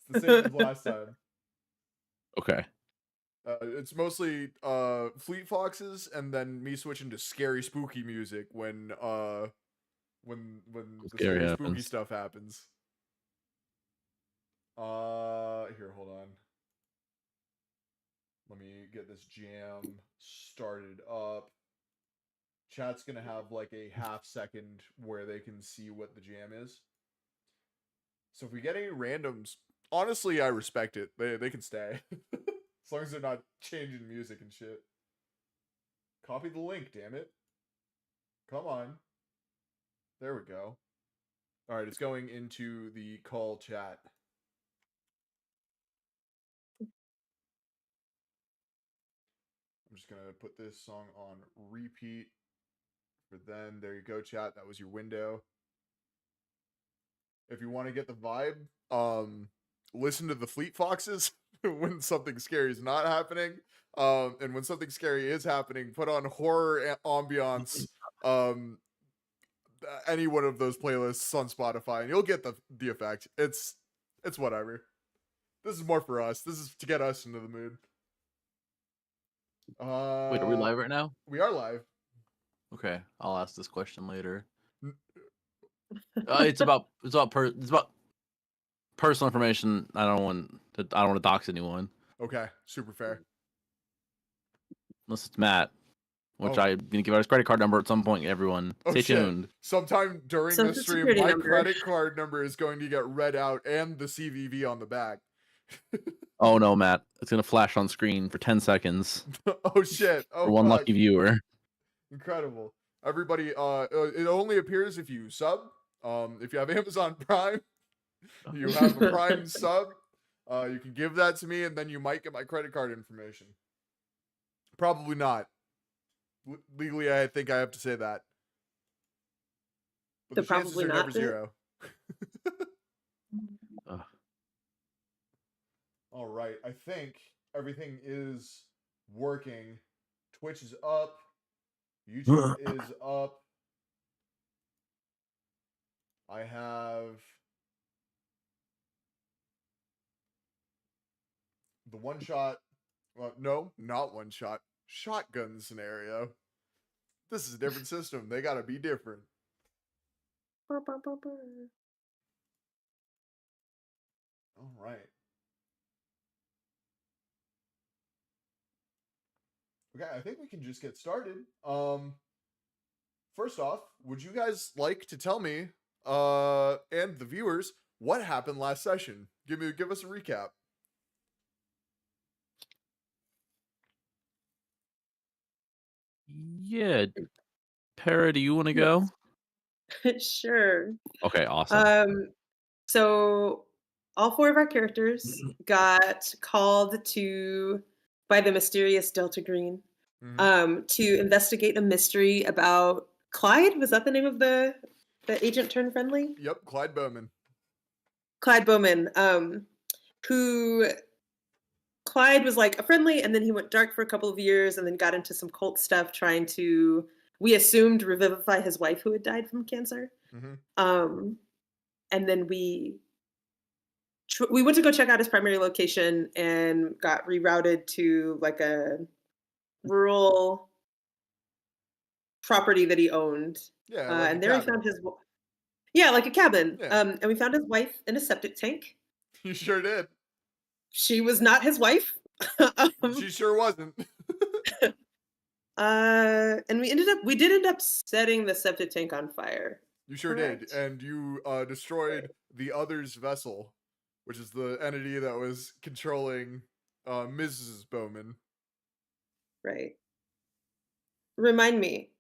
the same as last time. Okay. It's mostly Fleet Foxes and then me switching to scary spooky music when the Scary scary spooky happens. stuff happens. Here, hold on. Let me get this jam started up. Chat's gonna have like a half second where they can see what the jam is. So if we get any randoms, honestly, I respect it. They can stay. As long as they're not changing music and shit. Copy the link, damn it. Come on. There we go. Alright, it's going into the call chat. I'm just gonna put this song on repeat for then. There you go, chat. That was your window. If you want to get the vibe, listen to the Fleet Foxes when something scary is not happening. And when something scary is happening, put on horror ambiance. Any one of those playlists on Spotify, and you'll get the effect. It's whatever. This is more for us. This is to get us into the mood. Wait, are we live right now? We are live. Okay, I'll ask this question later. It's about personal information. I don't want to dox anyone. Okay, super fair. Unless it's Matt, which I'm gonna give out his credit card number at some point. Everyone, stay tuned. Sometime during the stream, my credit card number is going to get read out and the CVV on the back. Oh no, Matt! It's gonna flash on screen for 10 seconds. Oh shit! Oh, for one lucky viewer. Incredible. Everybody, it only appears if you sub. If you have Amazon Prime, you have a Prime sub. You can give that to me, and then you might get my credit card information. Probably not. Legally, I think I have to say that. But the chances are never zero. All right, I think everything is working. Twitch is up. YouTube is up. I have the one shot. Well, no, not one shot. Shotgun scenario. This is a different system. They gotta be different. All right. Okay, I think we can just get started. First off, would you guys like to tell me, and the viewers, what happened last session? Give us a recap. Yeah, Tara, do you want to go? Sure. Okay, awesome. So all 4 of our characters got called by the mysterious Delta Green to investigate a mystery about Clyde. Was that the name of the agent turned friendly? Yep, Clyde Bowman. Clyde Bowman, who Clyde was like a friendly, and then he went dark for a couple of years, and then got into some cult stuff, trying to, we assumed, revivify his wife who had died from cancer. And then we went to go check out his primary location and got rerouted to like a rural property that he owned. Yeah, and there we found his, like a cabin. Yeah. And we found his wife in a septic tank. You sure did. She was not his wife. She sure wasn't. And we did end up setting the septic tank on fire. You sure did, and you destroyed the other's vessel, which is the entity that was controlling Mrs. Bowman. Right. Remind me,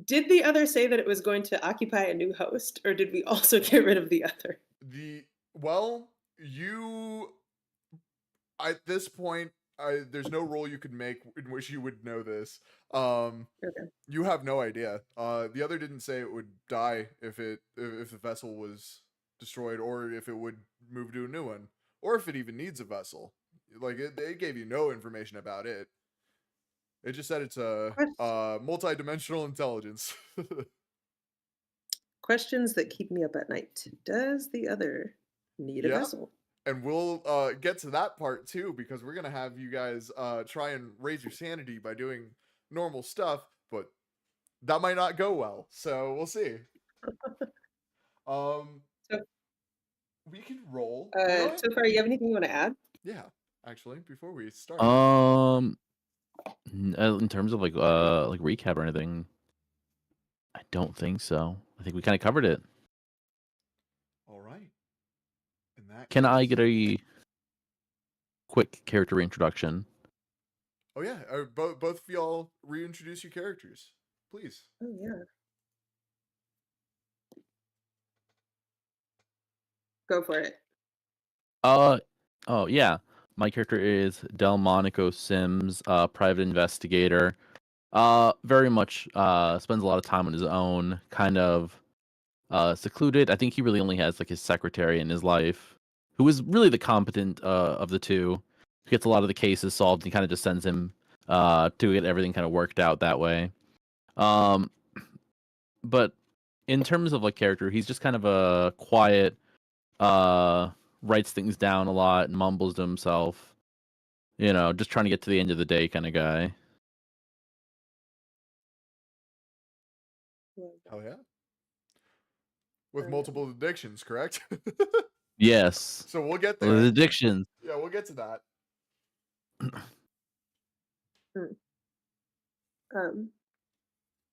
did the other say that it was going to occupy a new host, or did we also get rid of the other? At this point, there's no role you could make in which you would know this. You have no idea. The other didn't say it would die if the vessel was destroyed, or if it would move to a new one, or if it even needs a vessel. Like they gave you no information about it. It just said it's a multi-dimensional intelligence. Questions that keep me up at night. Does the other need a vessel? and we'll get to that part too, because we're gonna have you guys try and raise your sanity by doing normal stuff, but that might not go well. So we'll see. Um, So, we can roll. Go ahead. so far, you have anything you want to add? Yeah, actually, before we start. In terms of like recap or anything, I don't think so. I think we kind of covered it. All right. In that Can I case- get a quick character reintroduction? Oh yeah, both of y'all reintroduce your characters, please. Oh yeah. Go for it. Oh yeah. My character is Delmonico Sims, private investigator. Very much spends a lot of time on his own, kind of secluded. I think he really only has like his secretary in his life, who is really the competent of the two. He gets a lot of the cases solved and kind of just sends him to get everything kind of worked out that way. But in terms of like character, he's just kind of a quiet, writes things down a lot and mumbles to himself. You know, just trying to get to the end of the day kind of guy. Hell yeah. With multiple addictions, correct? Yes. So we'll get Well, there. the addictions. Yeah, we'll get to that.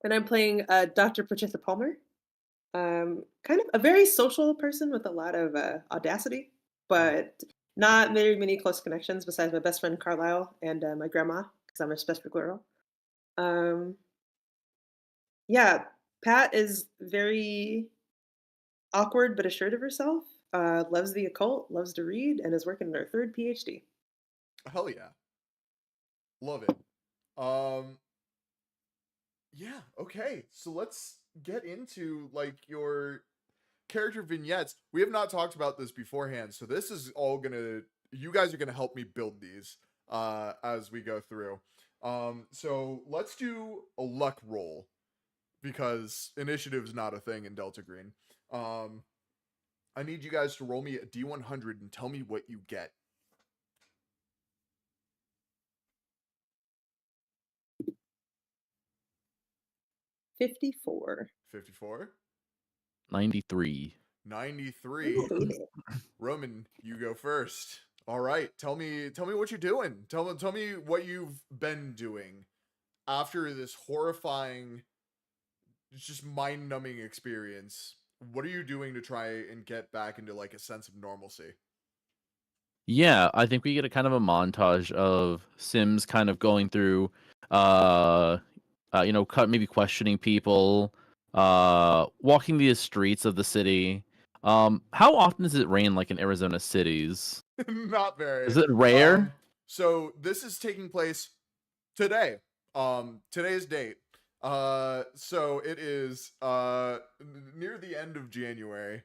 And I'm playing Dr. Patricia Palmer. Kind of a very social person with a lot of audacity, but not very many close connections besides my best friend Carlisle and my grandma, because I'm a special girl. Yeah, Pat is very awkward but assured of herself, loves the occult, loves to read, and is working on her third PhD. Hell yeah. Love it. Yeah, okay. So let's get into like your character vignettes. We have not talked about this beforehand, so this is all gonna, you guys are gonna help me build these as we go through. So let's do a luck roll, because initiative's not a thing in Delta Green. I need you guys to roll me a D100 and tell me what you get. 54. 54. 93. 93. Roman, you go first. All right, tell me what you're doing. Tell me what you've been doing after this horrifying, just mind-numbing experience. What are you doing to try and get back into like a sense of normalcy? Yeah, I think we get a kind of a montage of Sims kind of going through, maybe questioning people, walking the streets of the city. How often does it rain like in Arizona cities? Not very. Is it rare? So this is taking place today. Today's date. So it is near the end of January.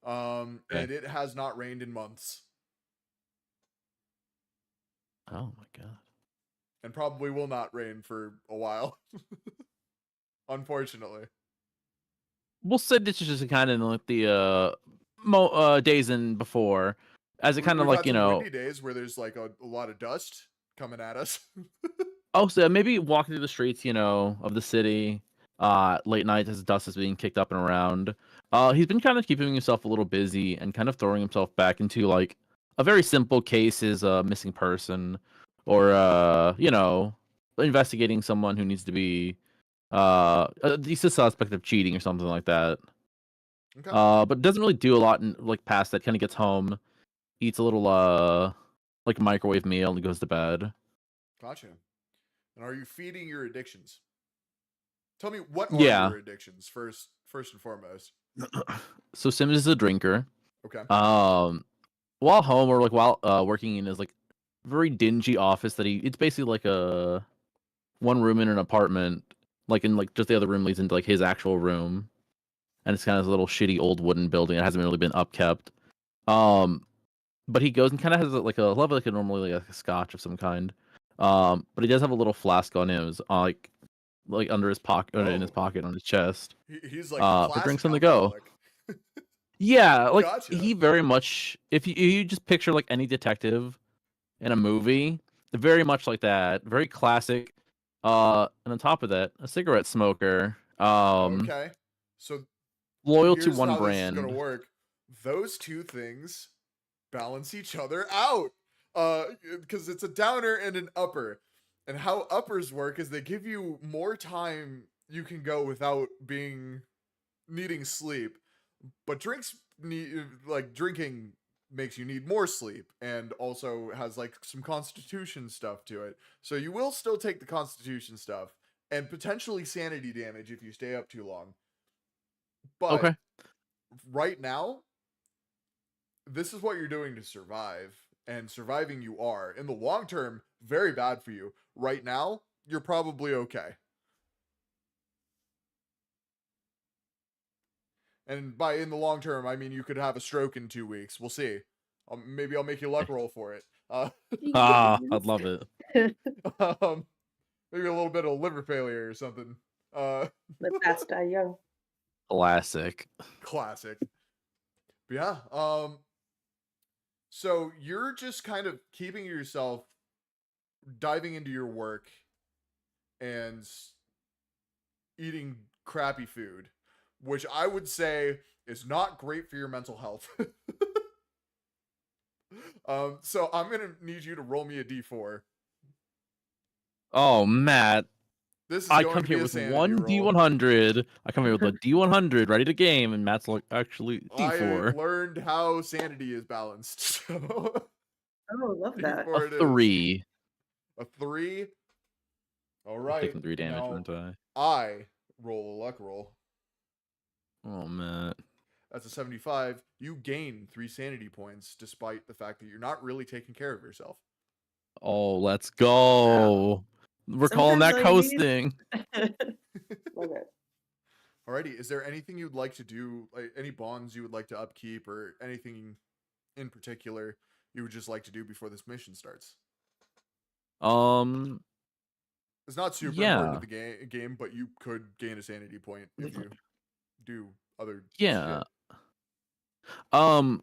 And it has not rained in months. Oh my god. And probably will not rain for a while. Unfortunately. We'll say this is just kind of like the days in before, as it kind of We've like had some windy days where there's like a lot of dust coming at us. Oh, so maybe walking through the streets, of the city, late night as dust is being kicked up and around. He's been kind of keeping himself a little busy and kind of throwing himself back into like a very simple case is a missing person, or investigating someone who needs to be he's a suspect of cheating or something like that. Okay. But doesn't really do a lot in like past that. Kind of gets home, eats a little like microwave meal and goes to bed. Gotcha. And are you feeding your addictions? Tell me, what are your addictions first and foremost? So Sims is a drinker. Okay. While home or like while working in his like very dingy office it's basically like a one room in an apartment, like in like just the other room leads into like his actual room, and it's kind of a little shitty old wooden building. It hasn't really been upkept. But he goes and kind of has like a level like a normally like a scotch of some kind. But he does have a little flask on him, like under his pocket, in his pocket on his chest. He's like for drinks on the go. Yeah, like Gotcha. he very much. If you just picture like any detective in a movie, very much like that, very classic. And on top of that, a cigarette smoker. Okay. So Loyal to here's one how this is gonna brand. work. Those two things balance each other out. Because it's a downer and an upper. And how uppers work is they give you more time you can go without needing sleep. But drinking makes you need more sleep and also has like some constitution stuff to it. So you will still take the constitution stuff and potentially sanity damage if you stay up too long. But Okay. right now, this is what you're doing to survive, and surviving you are. In the long term, very bad for you. Right now, you're probably okay. And by in the long term, I mean you could have a stroke in 2 weeks. We'll see. Maybe I'll make you luck roll for it. I'd love it. Maybe a little bit of liver failure or something. Live fast, die young. Classic. Classic. But yeah. So you're just kind of keeping yourself diving into your work and eating crappy food, which I would say is not great for your mental health. So I'm gonna need you to roll me a d4. Oh, Matt. This is I going come to be here a with sanity one roll. D100. I come here with a D100 ready to game, and Matt's like, actually, I D4. learned how sanity is balanced. So Oh, love that. D4 A it is. 3. A 3. All I'm right. taking 3 damage, Now aren't I? I roll a luck roll. Oh, Matt. That's a 75. You gain 3 sanity points despite the fact that you're not really taking care of yourself. Oh, let's go. We're calling Sometimes that all you need- coasting. Love it. Alrighty, is there anything you'd like to do, like any bonds you would like to upkeep, or anything in particular you would just like to do before this mission starts? Um, It's not super important to the game, but you could gain a sanity point if you do other yeah. shit.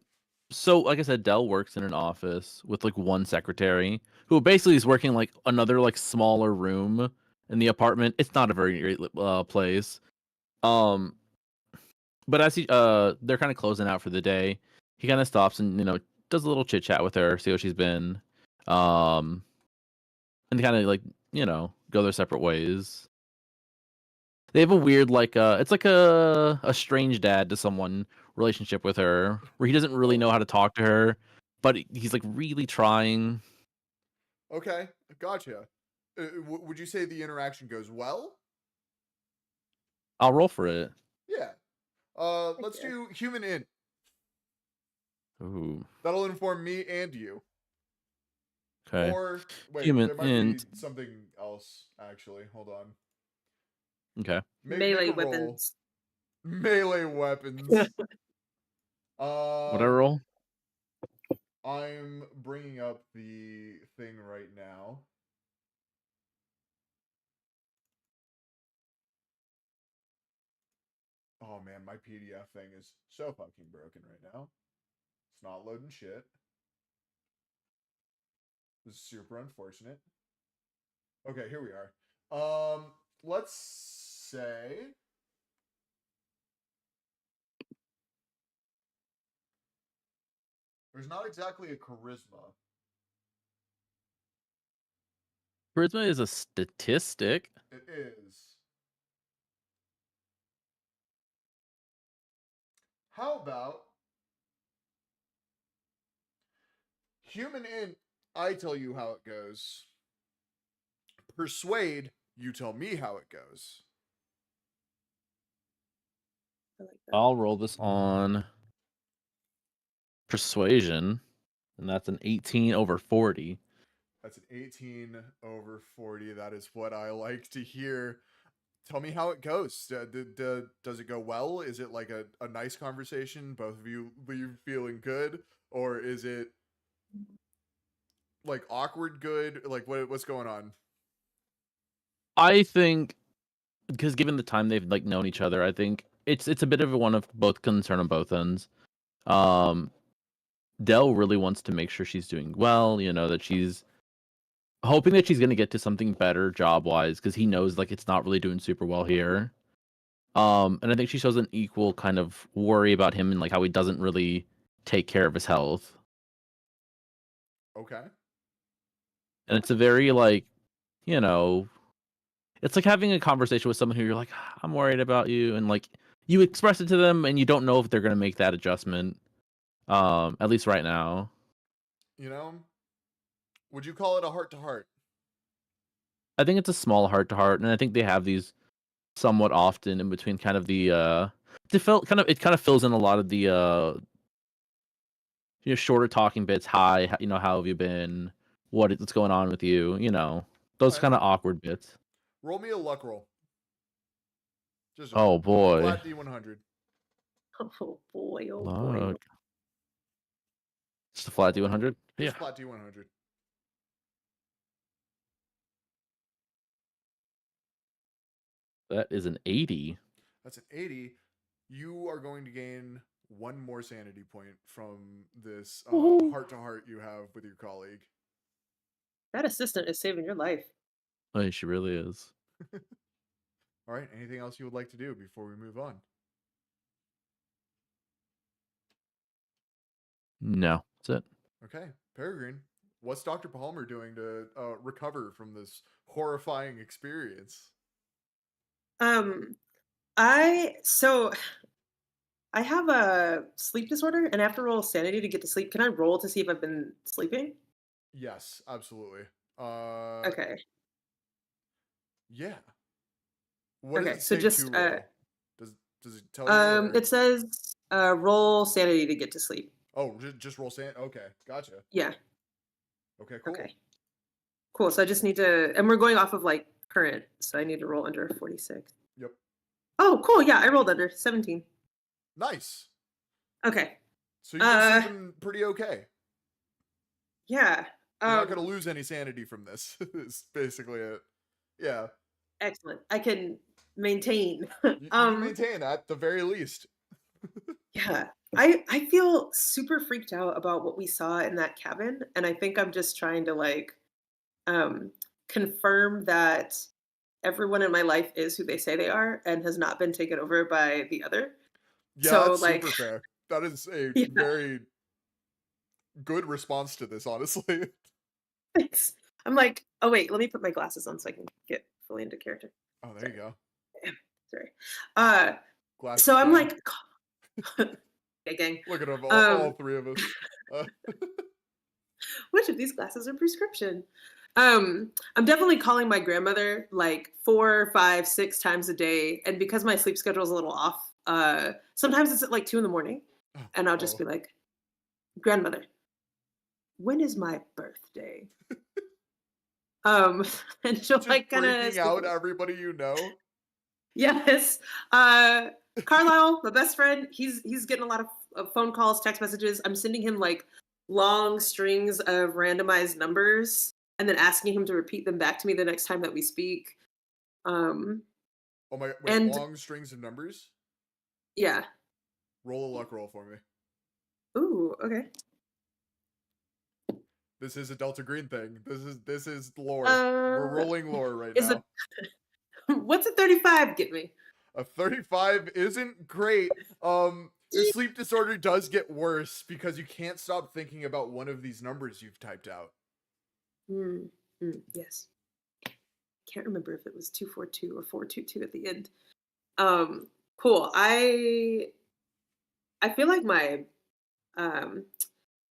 So like I said, Dell works in an office with like one secretary who basically is working like another like smaller room in the apartment. It's not a very great place. Um, but as they're kind of closing out for the day, he kind of stops and does a little chit chat with her, see how she's been, and kind of like go their separate ways. They have a weird like it's like a strange dad to someone relationship with her where he doesn't really know how to talk to her, but he's like really trying. Okay, gotcha. Would you say the interaction goes well? I'll roll for it. Yeah. Let's do human int. Ooh. That'll inform me and you. Okay. Or wait, Human there might int. be something else actually. Hold on. Okay. Melee weapons. Melee weapons. What I roll? I'm bringing up the thing right now. Oh man, my PDF thing is so fucking broken right now. It's not loading shit. This is super unfortunate. Okay, here we are. Let's say there's not exactly a charisma. Charisma is a statistic. It is. How about human int? I tell you how it goes. Persuade, you tell me how it goes. I like that. I'll roll this on persuasion, and that's an 18 over 40. That's an 18 over 40. That is what I like to hear. Tell me how it goes. Does it go well? Is it like a nice conversation? Both of you leave feeling good? Or is it like awkward good? Like what's going on? I think because given the time they've like known each other, I think it's a bit of a one of both concern on both ends. Dell really wants to make sure she's doing well, you know, that she's hoping that she's going to get to something better job-wise, because he knows like it's not really doing super well here. And I think she shows an equal kind of worry about him and like how he doesn't really take care of his health. Okay. And it's a very like, you know, it's like having a conversation with someone who you're like, I'm worried about you, and like you express it to them and you don't know if they're going to make that adjustment. At least right now. You know, would you call it a heart-to-heart? I think it's a small heart to heart, and I think they have these somewhat often in between kind of the it kind of fills in a lot of the you know, shorter talking bits. Hi, you know, how have you been? What's going on with you? You know, those Alright. kind of awkward bits. Roll me a luck roll. Just Oh boy. flat D100. Oh boy, oh boy. Luck. Just a flat D100? Yeah. Just flat D100. That is an 80. That's an 80. You are going to gain 1 more sanity point from this Woohoo. heart-to-heart you have with your colleague. That assistant is saving your life. Oh, she really is. All right. Anything else you would like to do before we move on? No, that's it. Okay. Peregrine, what's Dr. Palmer doing to recover from this horrifying experience? I have a sleep disorder and I have to roll sanity to get to sleep. Can I roll to see if I've been sleeping? Yes, absolutely. Okay. Yeah. What Okay, does it so say just, to roll? Does it tell you? Or... It says roll sanity to get to sleep. Oh, just roll sand. Okay, gotcha. Yeah. Okay, cool. Okay. Cool. So I just need to, and we're going off of like current, so I need to roll under 46. Yep. Oh, cool. Yeah, I rolled under 17. Nice. Okay. So you've been sleeping pretty okay. Yeah. You're not gonna lose any sanity from this. Is basically it. Yeah. Excellent. I can maintain. You can maintain at the very least. Yeah. I feel super freaked out about what we saw in that cabin, and I think I'm just trying to like confirm that everyone in my life is who they say they are and has not been taken over by the other. Yeah, So that's like super fair. That is a yeah. very good response to this, honestly. Thanks. I'm like, oh wait, let me put my glasses on so I can get fully into character. Oh, there you go. Sorry. Glasses So I'm gang. like, okay, gang. Look at them, all 3 of us. Which of these glasses are prescription? I'm definitely calling my grandmother like 4, 5, 6 times a day, and because my sleep schedule is a little off, sometimes it's at like 2 a.m, and I'll just be like, grandmother, when is my birthday? And she'll just like kind of freaking out everybody you know. Yes. Carlisle, my best friend, he's getting a lot of phone calls, text messages. I'm sending him like long strings of randomized numbers and then asking him to repeat them back to me the next time that we speak. Oh my, wait, and long strings of numbers? Yeah. Roll a luck roll for me. Ooh, okay. This is a Delta Green thing. This is lore. We're rolling lore right now. What's a 35 get me? A 35 isn't great. Your sleep disorder does get worse because you can't stop thinking about one of these numbers you've typed out. Yes. Can't remember if it was 242 or 422 at the end. Cool. I feel like my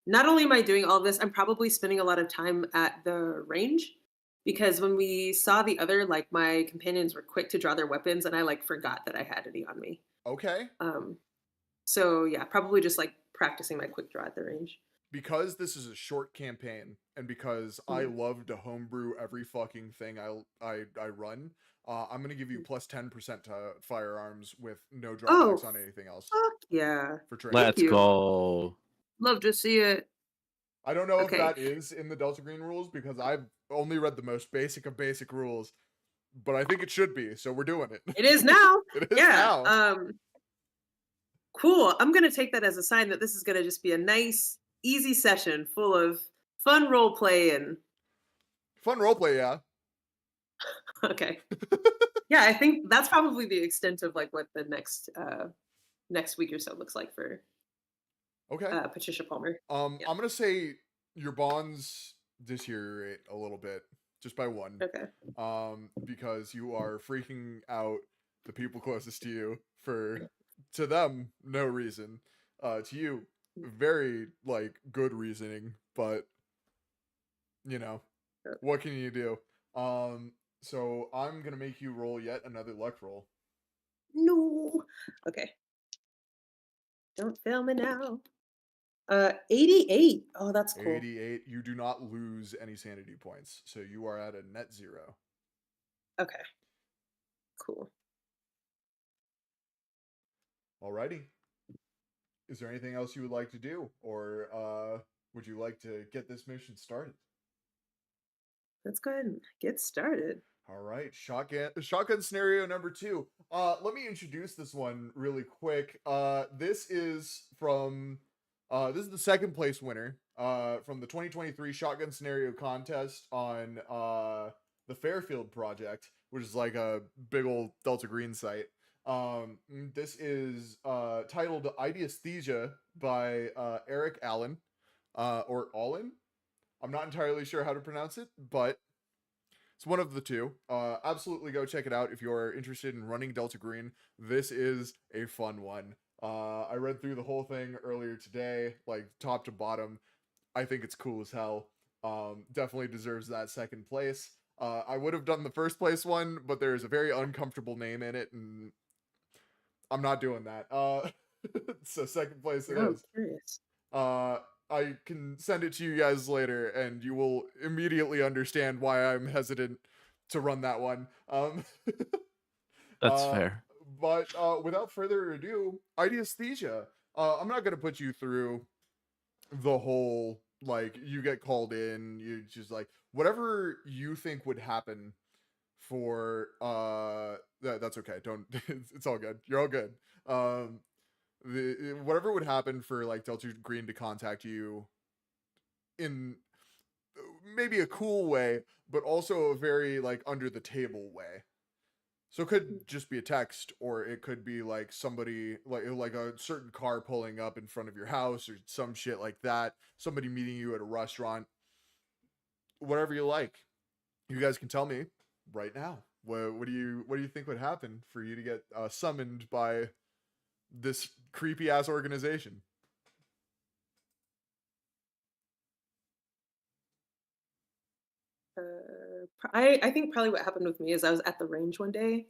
not only am I doing all this, I'm probably spending a lot of time at the range, because when we saw the other, like my companions were quick to draw their weapons and I like forgot that I had any on me. Okay. So yeah, probably just like practicing my quick draw at the range. Because this is a short campaign and because I love to homebrew every fucking thing I run, I'm going to give you plus 10% to firearms with no drawbacks on anything else. Fuck yeah. For training. Let's go. Love to see it. I don't know if that is in the Delta Green rules because I've only read the most basic of basic rules, but I think it should be, so we're doing it. It is now. It is now. Cool. I'm gonna take that as a sign that this is gonna just be a nice, easy session full of fun role play and Fun roleplay, yeah. okay. Yeah, I think that's probably the extent of like what the next week or so looks like for Okay. Patricia Palmer. Yeah. I'm gonna say your bonds deteriorate a little bit, just by one. Okay. Because you are freaking out the people closest to you for, to them, no reason. To you, very like good reasoning, but you know, what can you do? So I'm gonna make you roll yet another luck roll. No. Okay. Don't fail me now. 88. Oh, that's cool. 88. You do not lose any sanity points, so you are at a net 0. Okay. Cool. Alrighty. Is there anything else you would like to do, or would you like to get this mission started? Let's go ahead and get started. All right, shotgun scenario number 2. Let me introduce this one really quick. This is the second place winner from the 2023 shotgun scenario contest on the Fairfield project, which is like a big old Delta Green site. This is titled Ideasthesia by Erik Ahlin, or Ahlin. I'm not entirely sure how to pronounce it, but it's one of the two. Absolutely go check it out if you're interested in running Delta Green. This is a fun one. I read through the whole thing earlier today, like top to bottom. I think it's cool as hell. Definitely deserves that second place. I would have done the first place one, but there's a very uncomfortable name in it, and I'm not doing that. So second place it is. Curious. I can send it to you guys later, and you will immediately understand why I'm hesitant to run that one. That's fair. But without further ado, Ideasthesia. I'm not gonna put you through the whole, like, you get called in, you just like whatever you think would happen for that's okay. Don't it's all good. You're all good. Whatever would happen for like Delta Green to contact you in maybe a cool way, but also a very like under the table way. So it could just be a text, or it could be like somebody like a certain car pulling up in front of your house or some shit like that. Somebody meeting you at a restaurant. Whatever you like. You guys can tell me right now. What do you think would happen for you to get summoned by this creepy ass organization? I think probably what happened with me is I was at the range one day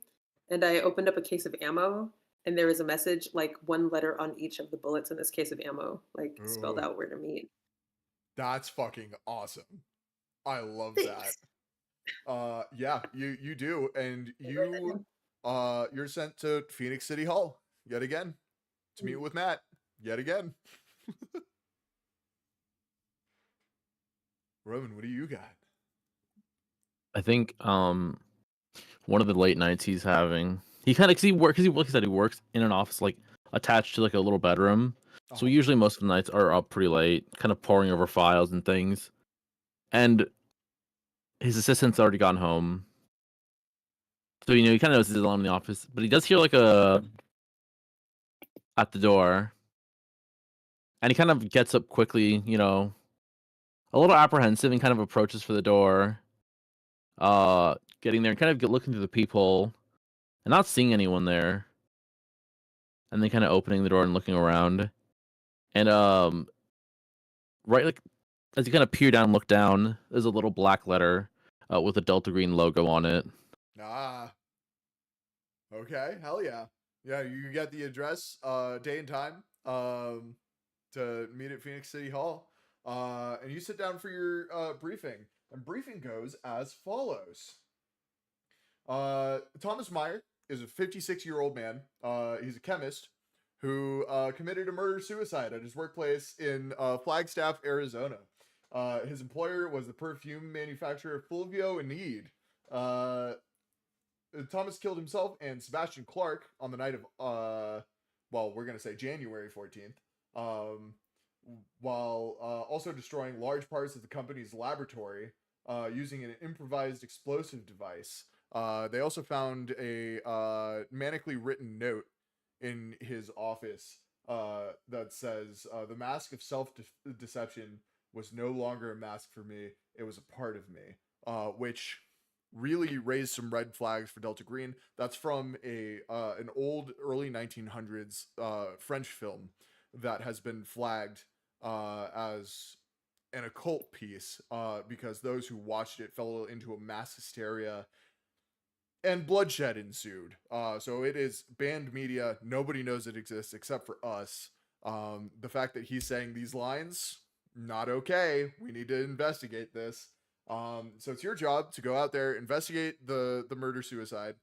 and I opened up a case of ammo and there was a message like one letter on each of the bullets in this case of ammo, like spelled Ooh, out where to meet. that's fucking awesome. I love Thanks. that. Yeah, you do, and you're sent to Phoenix City Hall yet again to meet with Matt yet again. Roman, what do you got? I think one of the late nights he's having, he kind of, because he like I said, he works in an office like attached to like a little bedroom. So usually most of the nights are up pretty late, kind of poring over files and things. And his assistant's already gone home. So he kind of knows he's alone in the office, but he does hear like a at the door. And he kind of gets up quickly, a little apprehensive, and kind of approaches for the door. Getting there and kind of looking through the peephole and not seeing anyone there. And then kind of opening the door and looking around. And right like as you kind of peer down and look down, there's a little black letter with a Delta Green logo on it. Ah. Okay, hell yeah. Yeah, you get the address, day and time, to meet at Phoenix City Hall. And you sit down for your briefing. And briefing goes as follows. Thomas Meyer is a 56-year-old man. He's a chemist who committed a murder-suicide at his workplace in Flagstaff, Arizona. His employer was the perfume manufacturer Fulvio and Need. Thomas killed himself and Sebastian Clark on the night of well, we're going to say January 14th, while also destroying large parts of the company's laboratory using an improvised explosive device. They also found a manically written note in his office that says, the mask of self-deception was no longer a mask for me, it was a part of me, which really raised some red flags for Delta Green. That's from an old early 1900s French film that has been flagged as an occult piece because those who watched it fell into a mass hysteria and bloodshed ensued. So it is banned media. Nobody knows it exists except for us. The fact that he's saying these lines, not okay. We need to investigate this. So it's your job to go out there, investigate the murder suicide,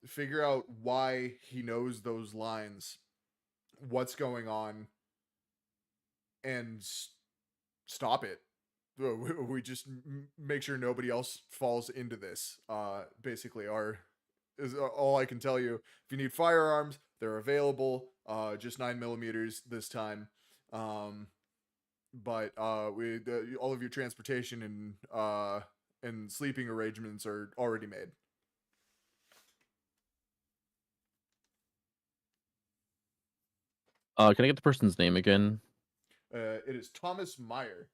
figure out why he knows those lines, what's going on, and stop it. We just make sure nobody else falls into this. Basically, is all I can tell you. If you need firearms, they're available. Just 9mm this time. But all of your transportation and sleeping arrangements are already made. Can I get the person's name again? It is Thomas Meyer.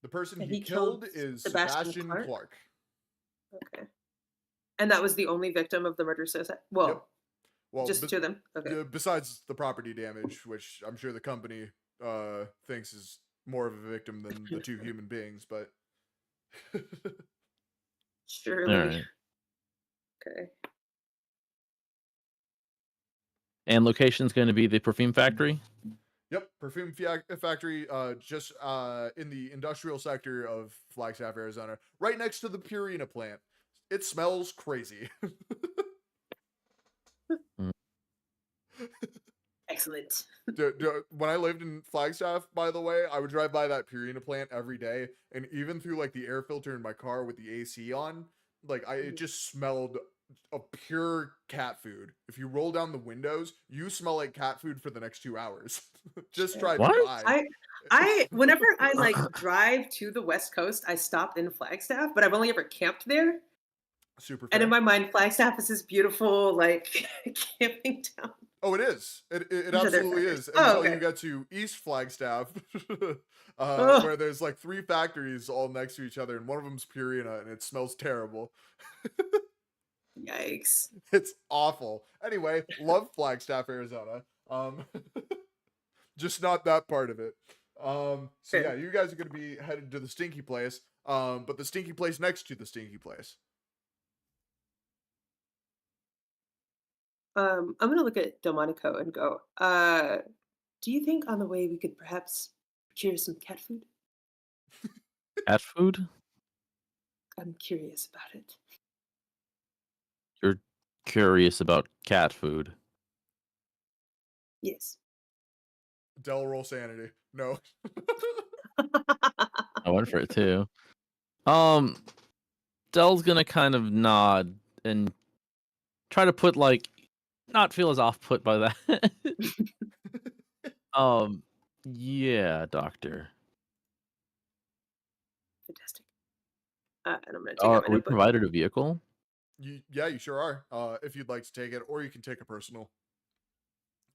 The person And he he killed killed is Sebastian Sebastian Clark? Clark. Okay. And that was the only victim of the murder suicide? Well, Yep. Well, just two of them? Okay. Besides the property damage, which I'm sure the company thinks is more of a victim than the two human beings, but Surely. All right. Okay. And location's going to be the perfume factory. Yep, perfume factory, just in the industrial sector of Flagstaff, Arizona, right next to the Purina plant. It smells crazy. Excellent. When I lived in Flagstaff, by the way, I would drive by that Purina plant every day, and even through like the air filter in my car with the AC on, like it just smelled of pure cat food. If you roll down the windows, you smell like cat food for the next 2 hours. Just driving What? by. I whenever I like drive to the West Coast, I stop in Flagstaff, but I've only ever camped there. Super And in fair. my mind, Flagstaff is this beautiful like camping town. Oh, it is. It These other absolutely factors. is. Oh, Until okay. you get to East Flagstaff, Ugh. where there's like 3 factories all next to each other, and one of them's Purina, and it smells terrible. Yikes. It's awful. Anyway, love Flagstaff, Arizona. Just not that part of it. So Fair. yeah, you guys are gonna be headed to the stinky place. But the stinky place next to the stinky place. I'm gonna look at Delmonico and go, do you think on the way we could perhaps procure some cat food? Cat food? I'm curious about it. You're curious about cat food. Yes. Del roll sanity. No. I went for it too. Dell's gonna kind of nod and try to put like not feel as off put by that. Yeah, doctor. Fantastic. And I'm gonna take Are out my we notebook. provided a vehicle? Yeah, you sure are. If you'd like to take it, or you can take a personal.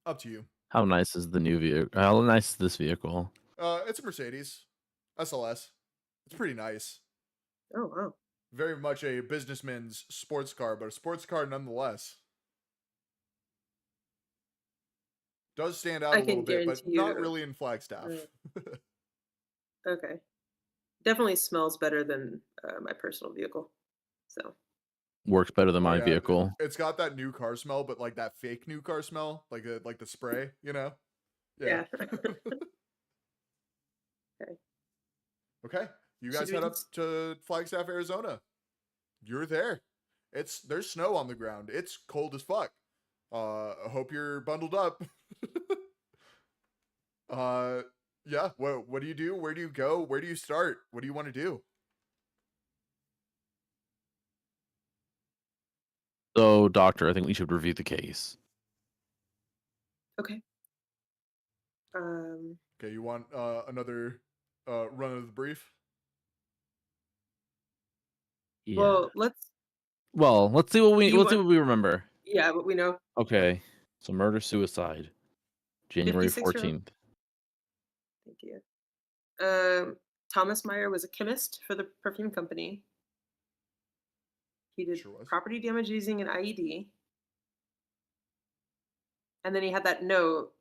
Up to you. How nice is the new vehicle? How nice is this vehicle? It's a Mercedes SLS. It's pretty nice. Oh wow. Very much a businessman's sports car, but a sports car nonetheless. Does stand out I a little can bit, but guarantee not you. really in Flagstaff. Okay. Definitely smells better than my personal vehicle. So. Works better than Oh, my yeah, vehicle. It's got that new car smell, but like that fake new car smell, like the spray, you know? Yeah. Okay. Okay. You Should guys we head up just- to Flagstaff, Arizona. You're there. There's snow on the ground. It's cold as fuck. I hope you're bundled up. Yeah. What do you do? Where do you go? Where do you start? What do you want to do? So, doctor, I think we should review the case. Okay. Okay, you want another run of the brief? Yeah. Well, Let's see do you what want? we remember. Yeah, what we know. Okay. So murder suicide, January 56-year-old. 14th. Thank you. Thomas Meyer was a chemist for the perfume company. He did Sure was. property damage using an IED. And then he had that note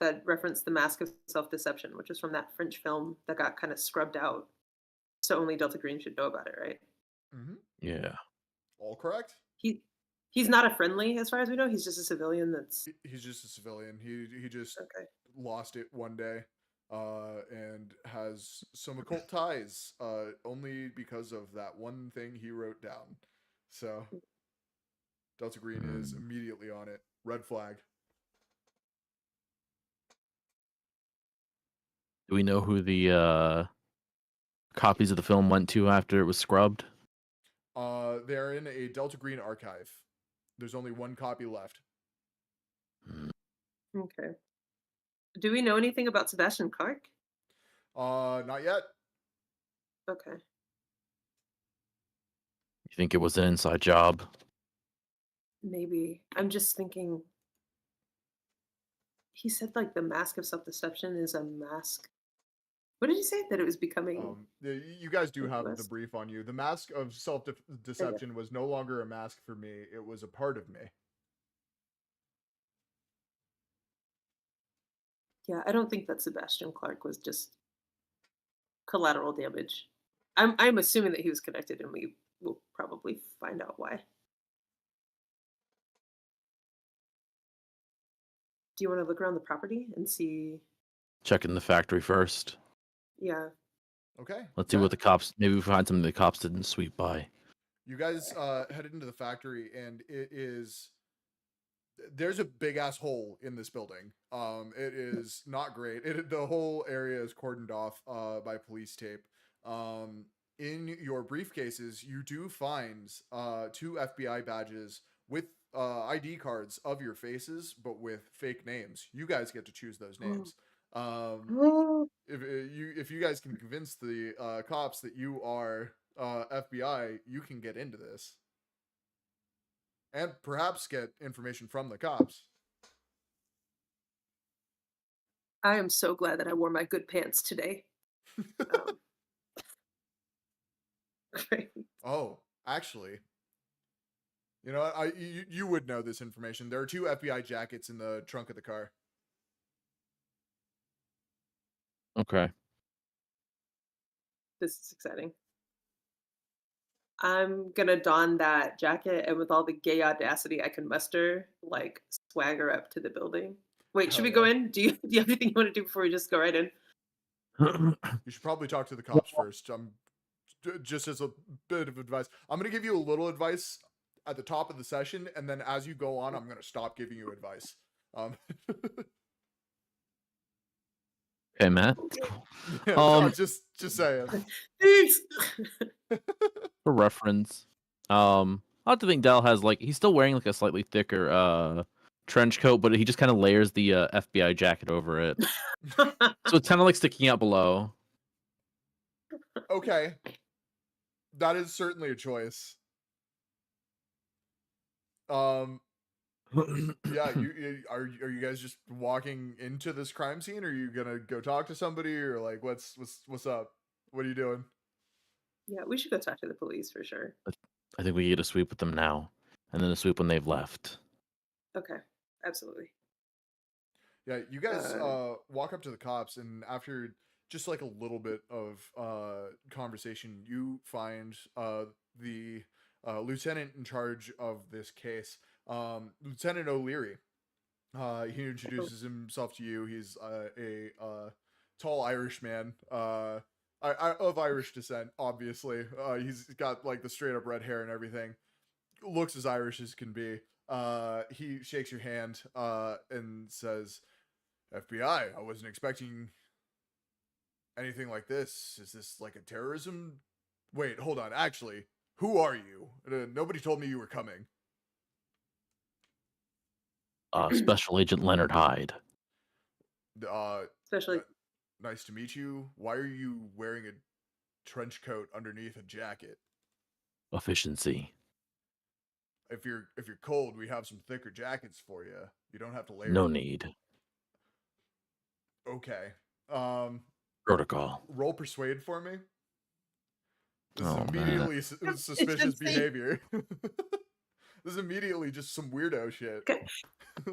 that referenced the mask of self-deception, which is from that French film that got kind of scrubbed out. So only Delta Green should know about it, right? Mm-hmm. Yeah. All correct. He's not a friendly, as far as we know. He's just a civilian. He's just a civilian. He just Okay. lost it one day, and has some occult ties, only because of that one thing he wrote down. So Delta Green is immediately on it. Red flag. Do we know who the copies of the film went to after it was scrubbed? They're in a Delta Green archive. There's only one copy left. Okay. Do we know anything about Sebastian Clark? Not yet. Okay. You think it was an inside job? Maybe. I'm just thinking. He said like the mask of self-deception is a mask. What did he say? That it was becoming. You guys do have the Infamous? brief on you. The mask of self-deception was no longer a mask for me. It was a part of me. Yeah, I don't think that Sebastian Clark was just collateral damage. I'm assuming that he was connected, and we will probably find out why. Do you want to look around the property and see? Checking the factory first. Yeah. Okay. Let's see what the cops. Maybe we find something the cops didn't sweep by. You guys headed into the factory, and it is. There's a big ass hole in this building. It is not great. The whole area is cordoned off by police tape. In your briefcases, you do find 2 FBI badges with ID cards of your faces, but with fake names. You guys get to choose those names. Oh, If you guys can convince the cops that you are FBI, you can get into this. And perhaps get information from the cops. I am so glad that I wore my good pants today. Oh, actually, you know what? You would know this information. There are 2 FBI jackets in the trunk of the car. Okay. This is exciting. I'm gonna don that jacket and with all the gay audacity I can muster, like swagger up to the building. Wait, should Hell we go yeah. in? Do you have anything you want to do before we just go right in? You should probably talk to the cops first. Just as a bit of advice. I'm going to give you a little advice at the top of the session, and then as you go on, I'm going to stop giving you advice. Okay, Matt. Yeah, just saying. Thanks. For reference, I have to think Dell has he's still wearing like a slightly thicker trench coat, but he just kind of layers the FBI jacket over it, so it's kind of like sticking out below. Okay, that is certainly a choice. Yeah, are you guys just walking into this crime scene, or are you gonna go talk to somebody, or like what's up? What are you doing? Yeah, we should go talk to the police for sure. I think we get a sweep with them now, and then a sweep when they've left. Okay, absolutely. Yeah, you guys walk up to the cops, and after just like a little bit of conversation, you find the lieutenant in charge of this case, Lieutenant O'Leary. He introduces himself to you. He's a tall Irish man, of Irish descent, obviously. He's got like the straight up red hair and everything. Looks as Irish as can be. He shakes your hand and says, FBI, I wasn't expecting anything like this. Is this like a terrorism? Wait, hold on. Actually, who are you? Nobody told me you were coming. Special Agent Leonard Hyde. Especially. Nice to meet you. Why are you wearing a trench coat underneath a jacket? Efficiency. If you're cold, we have some thicker jackets for you. You don't have to layer. No need. Okay. Protocol. Roll persuade for me. This is Oh, immediately suspicious behavior. This is immediately just some weirdo shit. Okay.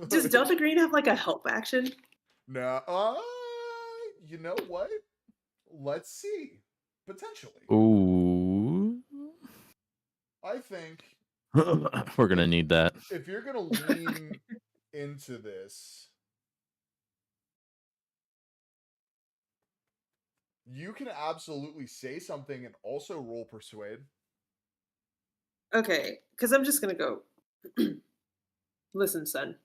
Does Delta Green have like a help action? No. You know what? Let's see. Potentially. Ooh. I think we're gonna need that. if you're gonna lean into this, you can absolutely say something and also roll persuade. Okay, because I'm just gonna go. Listen, son.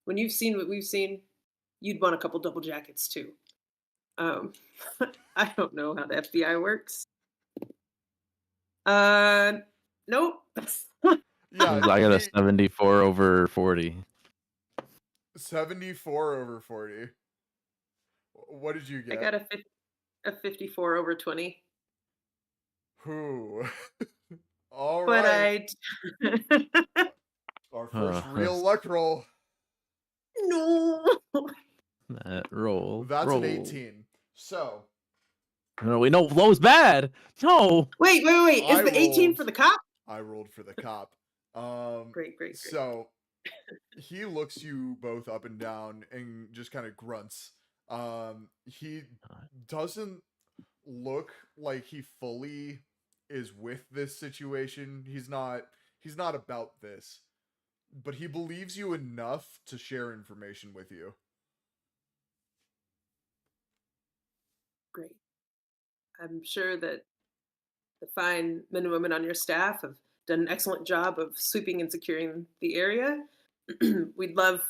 When you've seen what we've seen, you'd want a couple double jackets too. I don't know how the FBI works. Nope. Yeah, I got a 74 over 40. 74 over 40. What did you get? I got a 54 over 20. Who? All But right. Our first real luck roll. No. That roll. That's roll. an 18. So. No, we know low's bad. No. Wait. Is the 18 for the cop? I rolled for the cop. Great. So he looks you both up and down and just kind of grunts. He doesn't look like he fully is with this situation. He's not about this. But he believes you enough to share information with you. Great. I'm sure that the fine men and women on your staff have done an excellent job of sweeping and securing the area. We'd love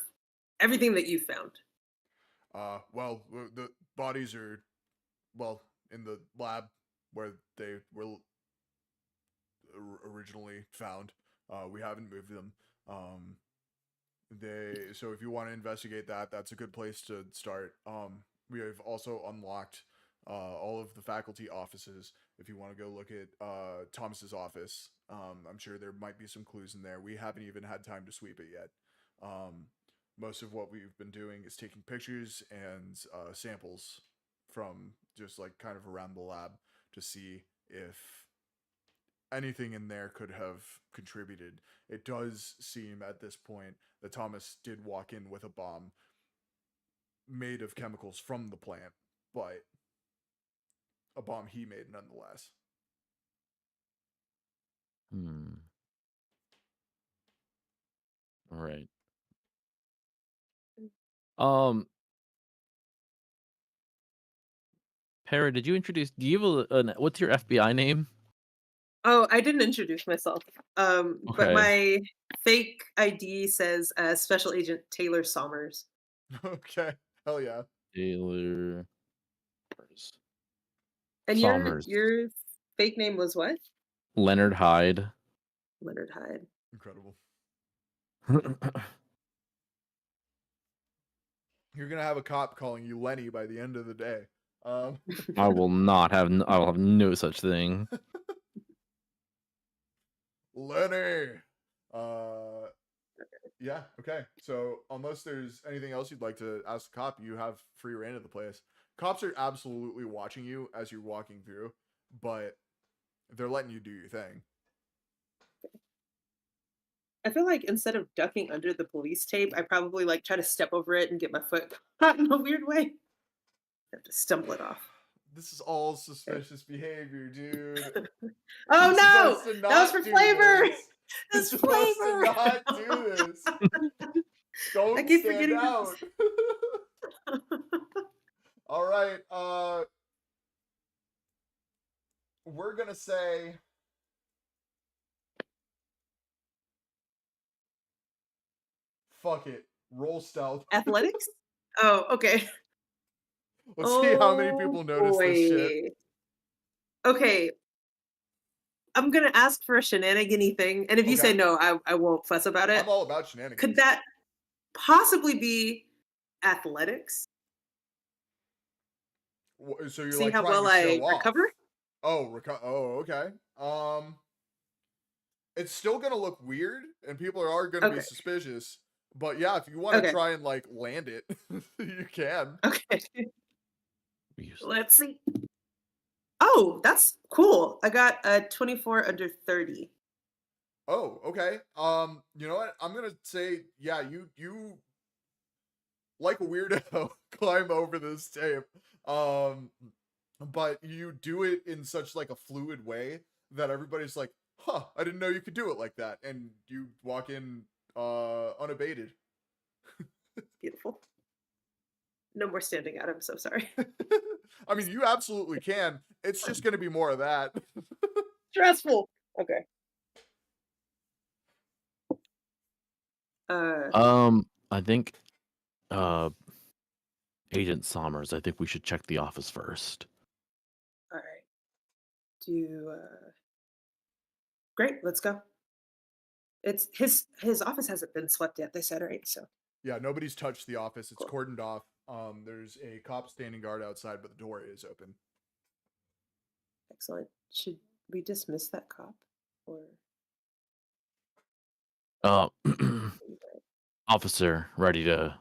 everything that you found. Well, the bodies are, in the lab where they were originally found. We haven't moved them. So if you want to investigate that, that's a good place to start. We have also unlocked all of the faculty offices. If you want to go look at Thomas's office, I'm sure there might be some clues in there. We haven't even had time to sweep it yet. Most of what we've been doing is taking pictures and samples from just like kind of around the lab to see if anything in there could have contributed. It does seem at this point that Thomas did walk in with a bomb made of chemicals from the plant, but a bomb he made nonetheless. All right. Para, did you introduce? Do you have what's your FBI name? Oh, I didn't introduce myself. But Okay. my fake ID says Special Agent Taylor Sommers. Okay. Hell yeah. Taylor. And Sommers. your fake name was what? Leonard Hyde. Leonard Hyde. Incredible. You're gonna have a cop calling you Lenny by the end of the day. I will not have. I will have no such thing. Lenny. Yeah. Okay. So unless there's anything else you'd like to ask the cop, you have free reign of the place. Cops are absolutely watching you as you're walking through, but they're letting you do your thing. I feel like instead of ducking under the police tape, I probably like try to step over it and get my foot caught in a weird way. I have to stumble it off. This is all suspicious behavior, dude. Oh no! That was for flavor! That's flavor! Not do this. Don't I keep stand forgetting out. All right. We're gonna say fuck it. Roll stealth. Athletics? Oh, okay. Let's see how many people notice this shit. Okay. I'm gonna ask for a shenanigan-y thing, and if you say no, I won't fuss about it. I'm all about shenanigans. Could that possibly be athletics? So you're See like how trying well to show I off. recover? Oh, okay. It's still gonna look weird, and people are gonna be Okay. suspicious. But yeah, if you want to Okay. try and like land it, you can. Okay. Use- Let's see. Oh, that's cool. I got a 24 under 30. Oh, okay. You know what? I'm gonna say, yeah, you like a weirdo climb over this tape. But you do it in such like a fluid way that everybody's like, huh, I didn't know you could do it like that. And you walk in unabated. Beautiful. No more standing out. I'm so sorry. I mean, you absolutely can. It's just gonna be more of that. Stressful. Okay. I think Agent Sommers, I think we should check the office first. All right. Great. Let's go. It's his office hasn't been swept yet. They said, right? So Yeah, nobody's touched the office. It's Cool. cordoned off. There's a cop standing guard outside, but the door is open. excellent. Should we dismiss that cop or? Officer, ready to.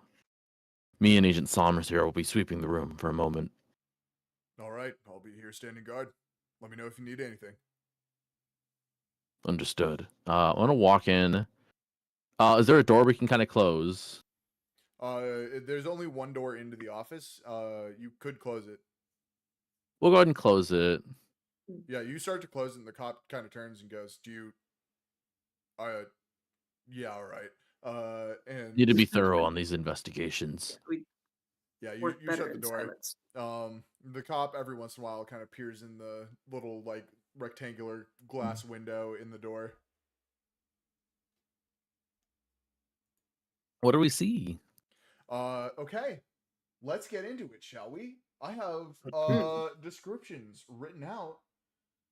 Me and Agent Sommers here will be sweeping the room for a moment. All right, I'll be here standing guard. Let me know if you need anything. Understood. I want to walk in. Is there a door we can kind of close? There's only one door into the office. You could close it. We'll go ahead and close it. Yeah, you start to close it, and the cop kind of turns and goes, "Do you?" Yeah, all right. And Need to be thorough on these investigations. We yeah, you work better shut the in door. silence. The cop every once in a while kind of peers in the little like rectangular glass window in the door. What do we see? Okay, let's get into it, shall we? I have descriptions written out.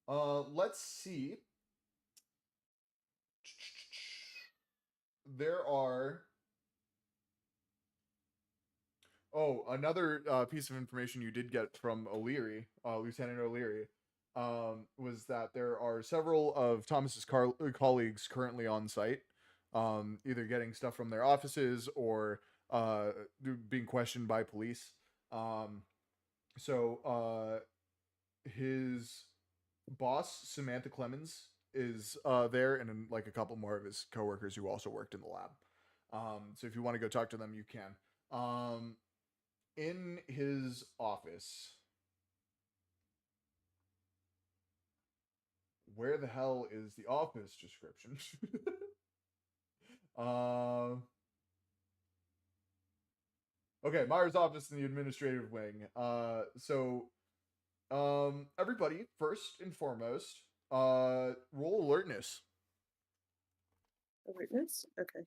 Let's see. There are. Oh, another piece of information you did get from O'Leary, Lieutenant O'Leary, was that there are several of Thomas's colleagues currently on site, either getting stuff from their offices or being questioned by police. So his boss, Samantha Clemens, is there, and then, like a couple more of his coworkers who also worked in the lab. So if you want to go talk to them, you can. In his office, where the hell is the office description? Okay, Myers' office in the administrative wing. Everybody, first and foremost, roll alertness. Alertness? Okay.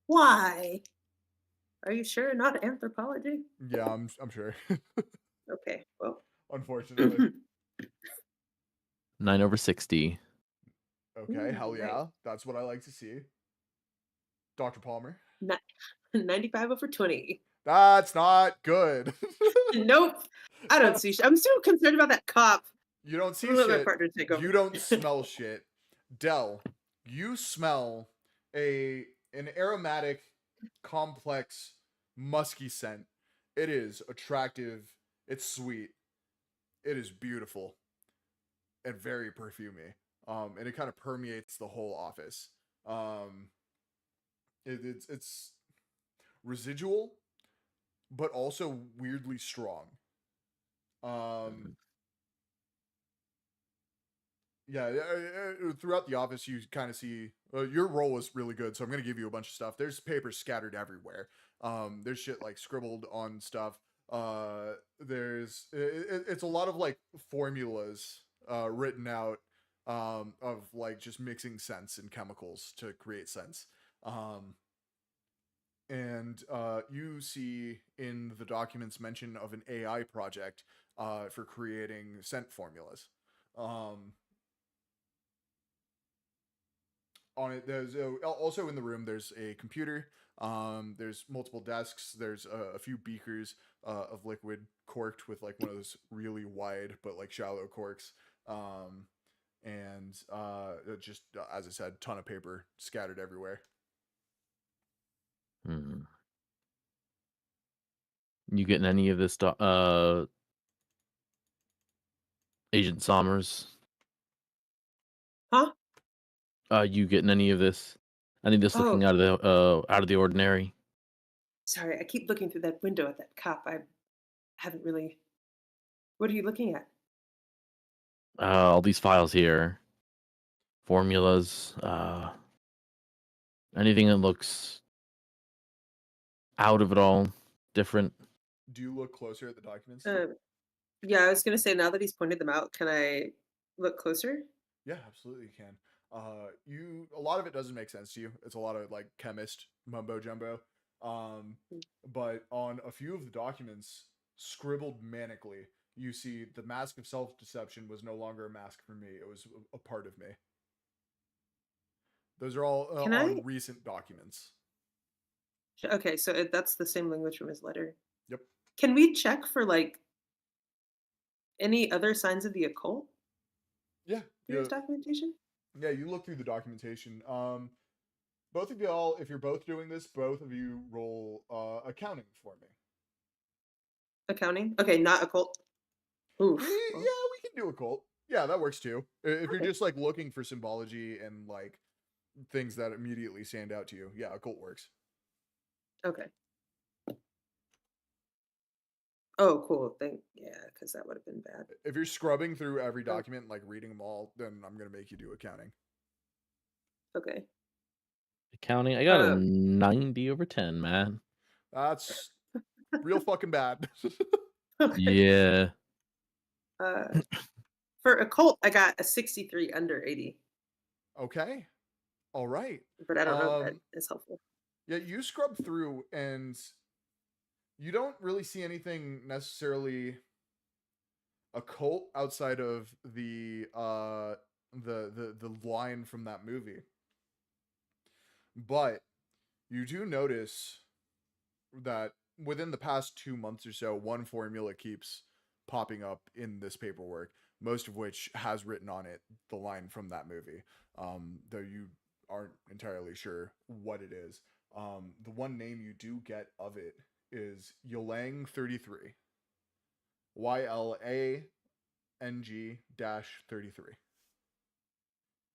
Why? Are you sure not anthropology? Yeah, I'm sure. Okay, well. Unfortunately. 9/60. Okay, hell Right. yeah. That's what I like to see. Dr. Palmer. 95 over 20. That's not good. Nope. I don't see shit. I'm still concerned about that cop. You don't see I'm gonna let my shit. partner take over. You don't smell shit. Dell, you smell an aromatic, complex, musky scent. It is attractive. It's sweet. It is beautiful. And very perfumey. And it kind of permeates the whole office. It's residual, but also weirdly strong. Yeah, throughout the office, you kind of see your role is really good, so I'm gonna give you a bunch of stuff. There's papers scattered everywhere. There's shit like scribbled on stuff. It's a lot of like formulas written out of like just mixing scents and chemicals to create scents. And you see in the documents mention of an AI project for creating scent formulas. on it, there's also in the room. There's a computer. There's multiple desks. There's a few beakers of liquid corked with like one of those really wide but like shallow corks. And just as I said, ton of paper scattered everywhere. You getting any of this Agent Sommers? Huh? You getting any of this? Any of this looking Oh, out of the ordinary? sorry. I keep looking through that window at that cop. I haven't really. What are you looking at? All these files here, formulas, anything that looks out of it all, different. Do you look closer at the documents? Yeah, I was gonna say now that he's pointed them out, can I look closer? Yeah, absolutely you can. A lot of it doesn't make sense to you. It's a lot of like chemist mumbo jumbo. Mm. But on a few of the documents, scribbled manically, you see the mask of self-deception was no longer a mask for me. It was a part of me. Those are all Can on I? recent documents. Okay, so that's the same language from his letter. Yep. Can we check for like any other signs of the occult Yeah. through his documentation? Yeah, you look through the documentation. Both of y'all, if you're both doing this, both of you roll accounting for me. Accounting? Okay, not occult. Oof. Yeah, we can do occult. Yeah, that works too. If you're just like looking for symbology and like things that immediately stand out to you, yeah, occult works. Okay. Oh, cool. Yeah, because that would have been bad. If you're scrubbing through every document, like reading them all, then I'm gonna make you do accounting. Okay. Accounting, I got a 90/10, man. That's real fucking bad. Okay. Yeah. For occult, I got a 63 under 80, Okay. All right. but I don't know if that is helpful. Yeah, you scrub through and you don't really see anything necessarily occult outside of the line from that movie. But you do notice that within the past 2 months or so, one formula keeps popping up in this paperwork, most of which has written on it the line from that movie, though you aren't entirely sure what it is. The one name you do get of it is Ylang 33. YLANG-33.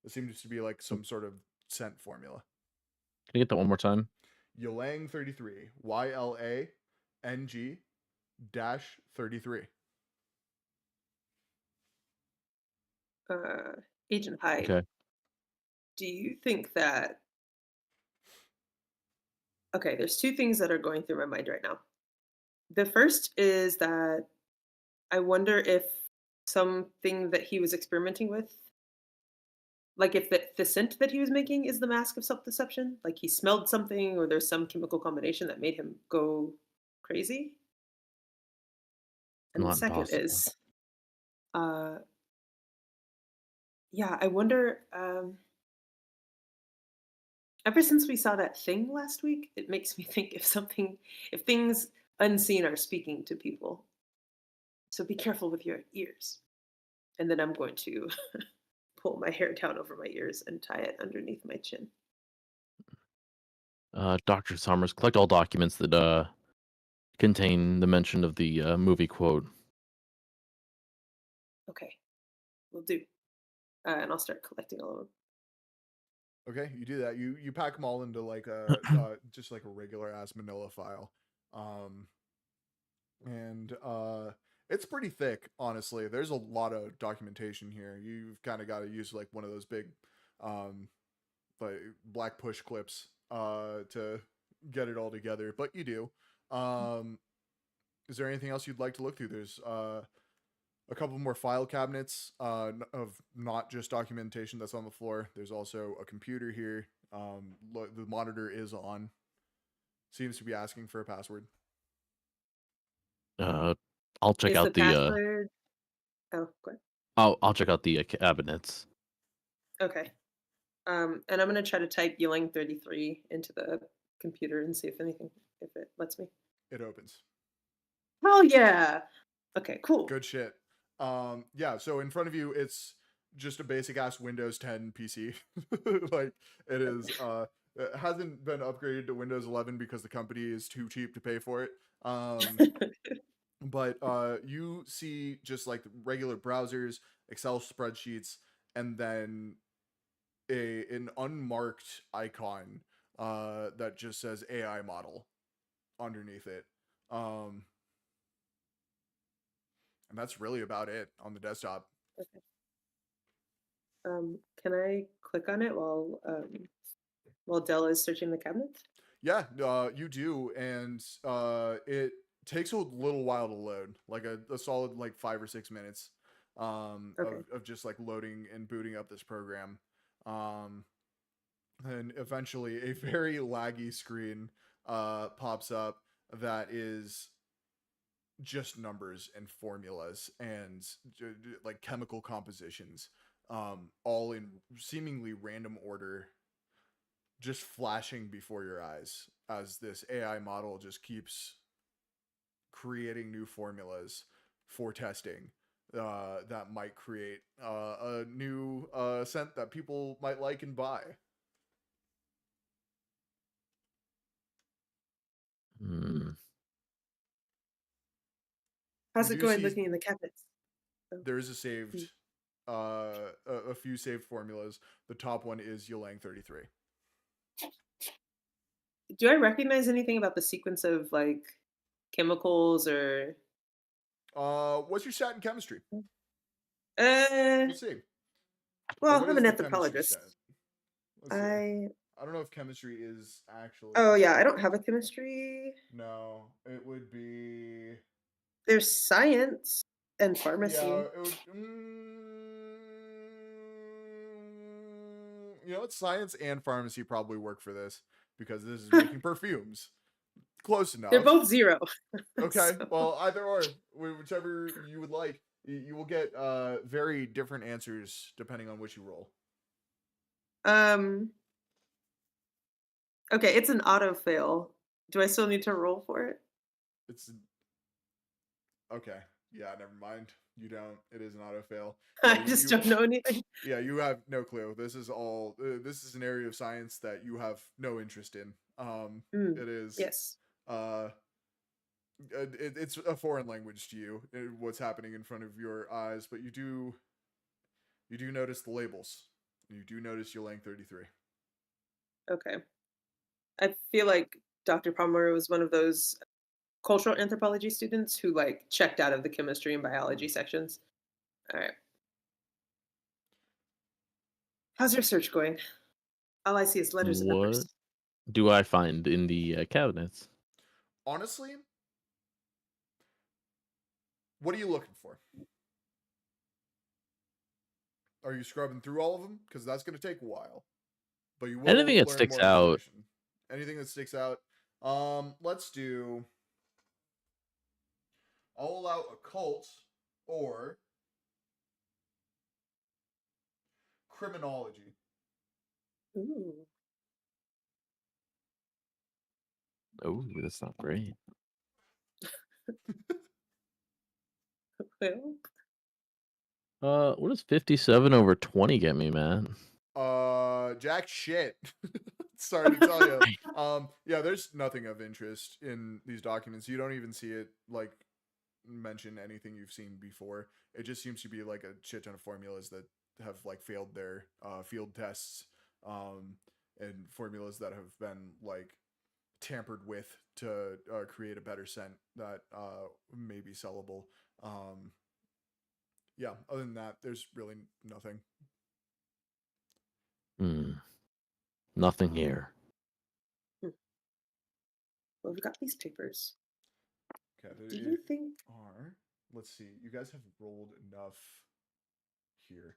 It seems to be like some sort of scent formula. Can you get that one more time? Ylang 33. YLANG-33. Agent Hyde, Okay. do you think that? Okay, there's two things that are going through my mind right now. The first is that I wonder if something that he was experimenting with, like if the scent that he was making is the mask of self-deception, like he smelled something or there's some chemical combination that made him go crazy. And the Not second impossible. is, yeah, I wonder, ever since we saw that thing last week, it makes me think if things unseen are speaking to people. So be careful with your ears. And then I'm going to pull my hair down over my ears and tie it underneath my chin. Dr. Sommers, collect all documents that contain the mention of the movie quote. Okay, will do. And I'll start collecting all of them. Okay, you do that. You pack them all into like a just like a regular ass manila file. And it's pretty thick, honestly. There's a lot of documentation here. You've kind of got to use like one of those big like black push clips to get it all together, but you do. Is there anything else you'd like to look through? There's a couple more file cabinets of not just documentation that's on the floor. There's also a computer here. The monitor is on. Seems to be asking for a password. I'll check Is out the password? Oh, go ahead. I'll check out the cabinets. Okay. And I'm gonna try to type Yelling 33 into the computer and see if it lets me. It opens. Oh yeah. Okay, cool. Good shit. Yeah, so in front of you it's just a basic ass Windows 10 PC. Like it is it hasn't been upgraded to Windows 11 because the company is too cheap to pay for it. But you see just like regular browsers, Excel spreadsheets, and then an unmarked icon that just says AI model underneath it. Um and that's really about it on the desktop. Okay. Can I click on it while Della is searching the cabinets? Yeah, you do, and it takes a little while to load, like a solid like 5 or 6 minutes Okay. of just like loading and booting up this program. Um, and eventually a very laggy screen pops up that is just numbers and formulas and like chemical compositions, all in seemingly random order, just flashing before your eyes as this AI model just keeps creating new formulas for testing that might create a new scent that people might like and buy. Hmm. You How's it do going see looking in the cabinets? Oh, there is a hmm. saved, a few saved formulas. The top one is Ylang 33. Do I recognize anything about the sequence of like chemicals or What's your stat in chemistry? uh Let's see. Or well, what I'm is an the chemistry anthropologist. stat? Let's see. I I don't know if chemistry is actually. Oh yeah, I don't have a chemistry. No, it would be. There's science and Yeah, pharmacy. it would. You know what? Science and pharmacy probably work for this because this is making perfumes. Close They're enough. both 0. Okay, So, well, either or, whichever you would like. You will get very different answers depending on which you roll. um okay, it's an auto fail. Do I still need to roll for it? It's okay. Yeah, never mind. You don't. It is an auto fail. Yeah, I just don't know anything. yeah, you have no clue. This is all. This is an area of science that you have no interest in. Mm, It is. yes. Uh, it's a foreign language to you. What's happening in front of your eyes, but you do notice the labels. You do notice Ylang 33. Okay. I feel like Dr. Palmer was one of those cultural anthropology students who like checked out of the chemistry and biology sections. All right. How's your search going? All I see is letters and What numbers. do I find in the cabinets? Honestly, what are you looking for? Are you scrubbing through all of them? Because that's going to take a while. But you Anything will that learn sticks more out. information. Anything that sticks out. Let's do. I'll allow occult or criminology. Ooh. Oh, that's not great. Well, What does 57 over 20 get me, man? Jack shit. Sorry to tell you. Yeah, there's nothing of interest in these documents. You don't even see it like mention anything you've seen before. It just seems to be like a shit ton of formulas that have like failed their field tests, and formulas that have been like tampered with to create a better scent that may be sellable. Um, yeah, other than that, there's really nothing. Hmm. Nothing here. hmm. Well, we've got these papers. Okay, Do you there think? are. Let's see. You guys have rolled enough here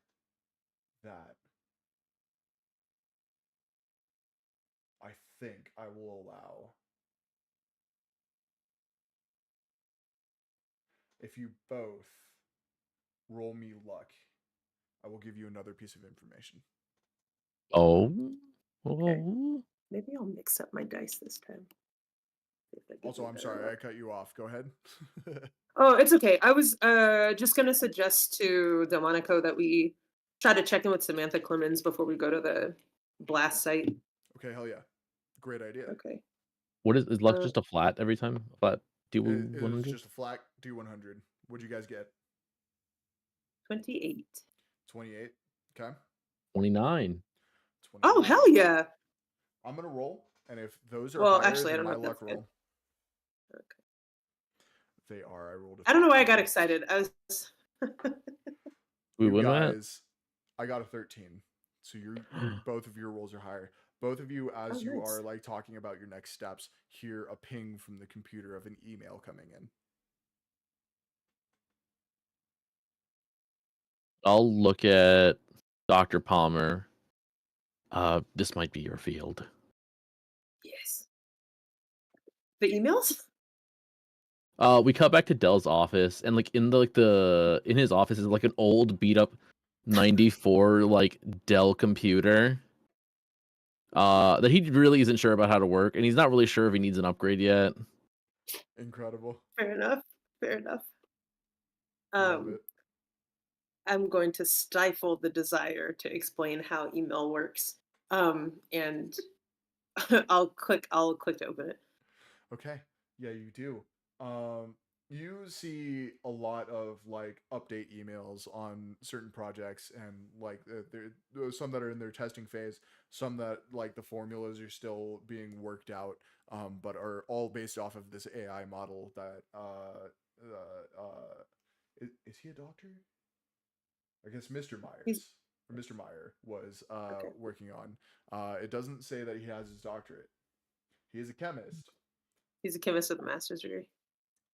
that I think I will allow. If you both roll me luck, I will give you another piece of information. Oh. Okay. Oh. Maybe I'll mix up my dice this time. See if that gives Also, me I'm better sorry, I luck. cut you off. Go ahead. Oh, it's okay. I was just gonna suggest to Delmonico that we try to check in with Samantha Clemens before we go to the blast site. Okay, hell yeah. Great idea. Okay. What is luck Uh, just a flat every time? Flat It is D100? just a flat D100. What'd you guys get? 28. 28. Okay. 29. Oh, 29. hell yeah. I'm gonna roll, and if those are Well, higher actually, I than don't know my if luck that's good. roll, Okay. they are. I rolled a I don't know why I got 13. excited. I was We You win, Matt? guys, I got a 13. So you're both of your rolls are higher. Both of you, oh, as you nice. are like talking about your next steps, hear a ping from the computer of an email coming in. I'll look at Dr. Palmer. This might be your field. Yes. The emails? We cut back to Dell's office, and like in his office is like an old beat up 94 like Dell computer. That he really isn't sure about how to work, and he's not really sure if he needs an upgrade yet. Incredible. Fair enough. Fair enough. Love it. I'm going to stifle the desire to explain how email works. And I'll click to open it. Okay. Yeah, you do. You see a lot of like update emails on certain projects, and like there's some that are in their testing phase, some that like the formulas are still being worked out, but are all based off of this AI model that is he a doctor? I guess Mr. He's Myers or Mr. Meyer was okay. working on. It doesn't say that he has his doctorate. He is a chemist, He's a chemist with a master's degree.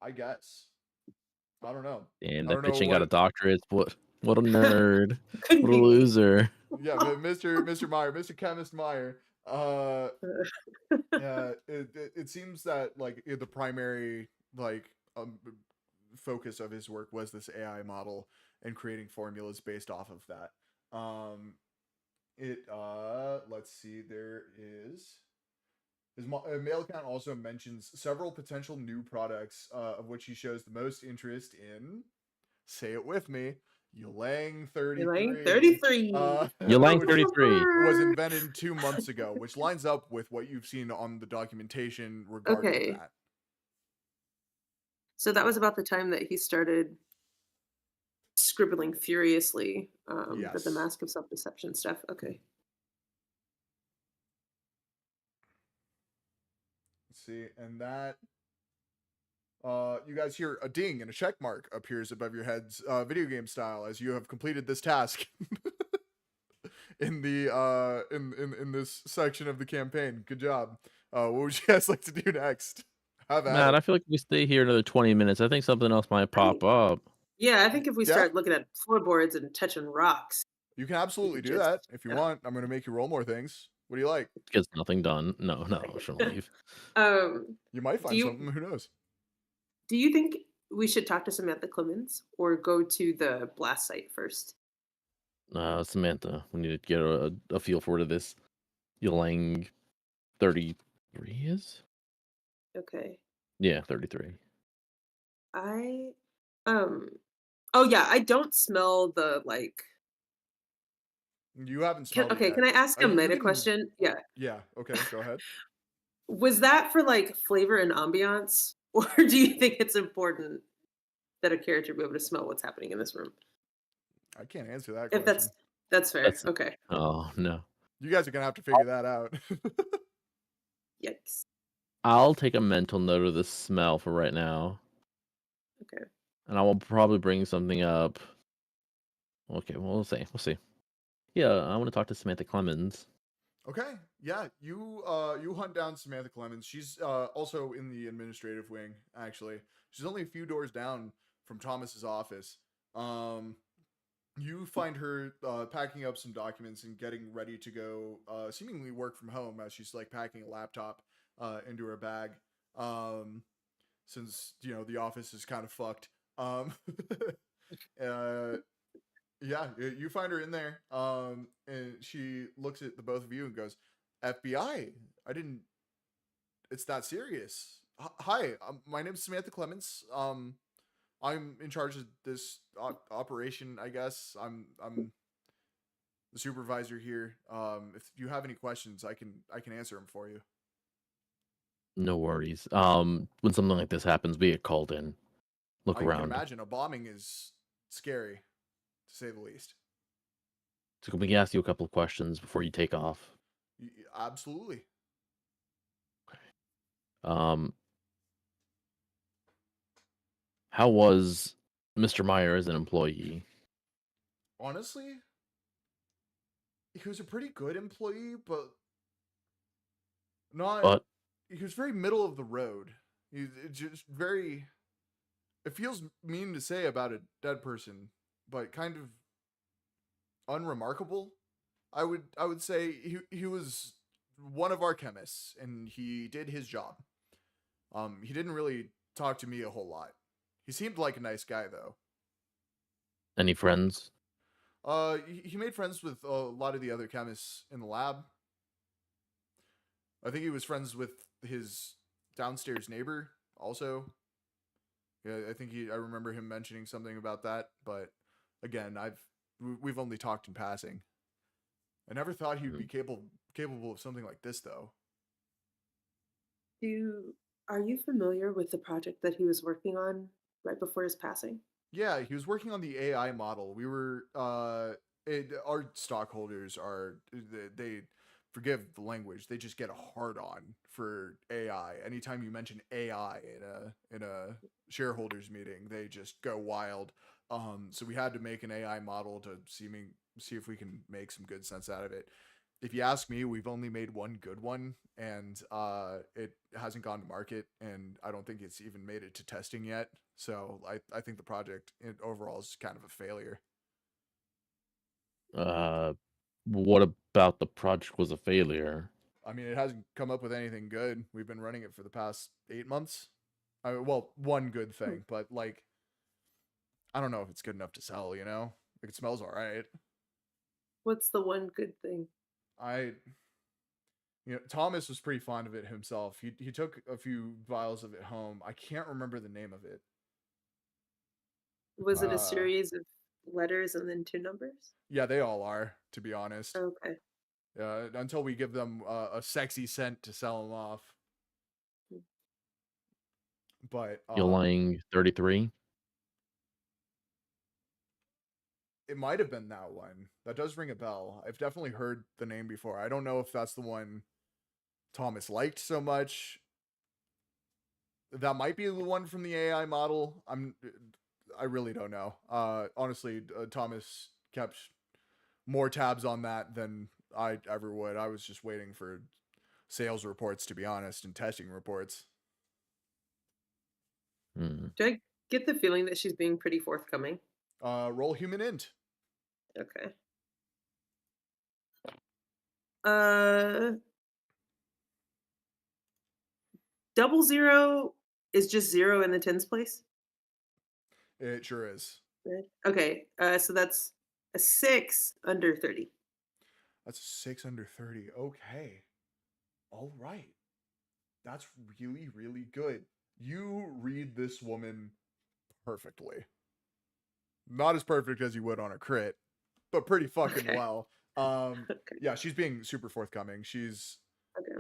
I guess. I don't know. And I that don't know bitch ain't got a what. doctorate. What a nerd. Couldn't What a be me. loser. Yeah, but Mr. Meyer, Mr. Chemist Meyer. It seems that like the primary like focus of his work was this AI model and creating formulas based off of that. Let's see. There is. His mail account also mentions several potential new products, of which he shows the most interest in. Say it with me. Yulang You're like 33. 33. Yolang Which 33. was invented 2 months ago, which lines up with what you've seen on the documentation regarding Okay. that. So that was about the time that he started scribbling furiously. Yes. The Mask of Self-Deception stuff. Okay. Let's see, and that you guys hear a ding and a check mark appears above your heads, video game style, as you have completed this task in the in this section of the campaign. Good job. What would you guys like to do next? Have at Matt, it. I feel like if we stay here another 20 minutes, I think something else might pop up. Yeah, I think if we Yeah. start looking at floorboards and touching rocks, You can absolutely do just- that if you want. I'm going to make you roll more things. What do you like? Gets nothing done. No, I shouldn't leave. You might find you- something. Who knows? do you think we should talk to Samantha Clemens or go to the blast site first? Samantha, we need to get a feel for this. Yolang 33 is? Okay. Yeah, 33. I oh yeah, I don't smell the like You haven't smelled it yet. can I ask a You meta can- question? Yeah. Yeah. Okay. Go ahead. Was that for like flavor and ambiance? Or do you think it's important that a character be able to smell what's happening in this room? I can't answer that If question. that's fair. That's- Okay. Oh, no. You guys are gonna have to figure that out. Yikes. I'll take a mental note of the smell for right now. Okay. And I will probably bring something up. Okay, well, we'll see. We'll see. Yeah, I want to talk to Samantha Clemens. Okay. Yeah. You hunt down Samantha Clemens. She's also in the administrative wing. Actually, she's only a few doors down from Thomas's office. You find her packing up some documents and getting ready to go, seemingly work from home, as she's like packing a laptop into her bag. Since the office is kind of fucked. Uh, Yeah, you find her in there, and she looks at the both of you and goes, "FBI, I didn't. It's that serious. Hi, my name's Samantha Clements. I'm in charge of this operation. I guess I'm the supervisor here. If you have any questions, I can answer them for you." No worries. When something like this happens, we get called in. Look I can around. imagine a bombing is scary, to say the least. So can we ask you a couple of questions before you take off? Absolutely. Um, how was Mr. Meyer as an employee? Honestly, he was a pretty good employee, but not. But He was very middle of the road. He's just very. It feels mean to say about a dead person, but kind of unremarkable. I would say he was one of our chemists, and he did his job. He didn't really talk to me a whole lot. He seemed like a nice guy though. any friends? He made friends with a lot of the other chemists in the lab. I think he was friends with his downstairs neighbor also. Yeah, I remember him mentioning something about that, but again, we've only talked in passing. I never thought he'd be capable of something like this though. Are you familiar with the project that he was working on right before his passing? Yeah, he was working on the AI model. We were our stockholders are they forgive the language. They just get a hard on for AI. Anytime you mention AI in a shareholders meeting, they just go wild. So we had to make an AI model to see if we can make some good sense out of it. If you ask me, we've only made one good one, and it hasn't gone to market, and I don't think it's even made it to testing yet. So I think the project overall is kind of a failure. What about the project was a failure? I mean, it hasn't come up with anything good. We've been running it for the past 8 months. Well, one good Hmm. thing, but like, I don't know if it's good enough to sell. Like it smells all right. What's the one good thing? I Thomas was pretty fond of it himself. He took a few vials of it home. I can't remember the name of it. Was it a Uh, series of letters and then two numbers? yeah, they all are, to be honest. Okay. Until we give them a sexy scent to sell them off. Hmm. But You're lying 33? it might have been that one. That does ring a bell. I've definitely heard the name before. I don't know if that's the one Thomas liked so much. That might be the one from the AI model. I really don't know. Honestly, Thomas kept more tabs on that than I ever would. I was just waiting for sales reports, to be honest, and testing reports. Hmm. Do I get the feeling that she's being pretty forthcoming? Roll human int. Okay. Uh, 00 is just 0 in the tens place? It sure is. Right. Okay, so that's a 6 under 30. That's a 6 under 30. Okay. All right. That's really, really good. You read this woman perfectly. Not as perfect as you would on a crit, but pretty fucking Okay. well. Okay. Yeah, she's being super forthcoming. Okay.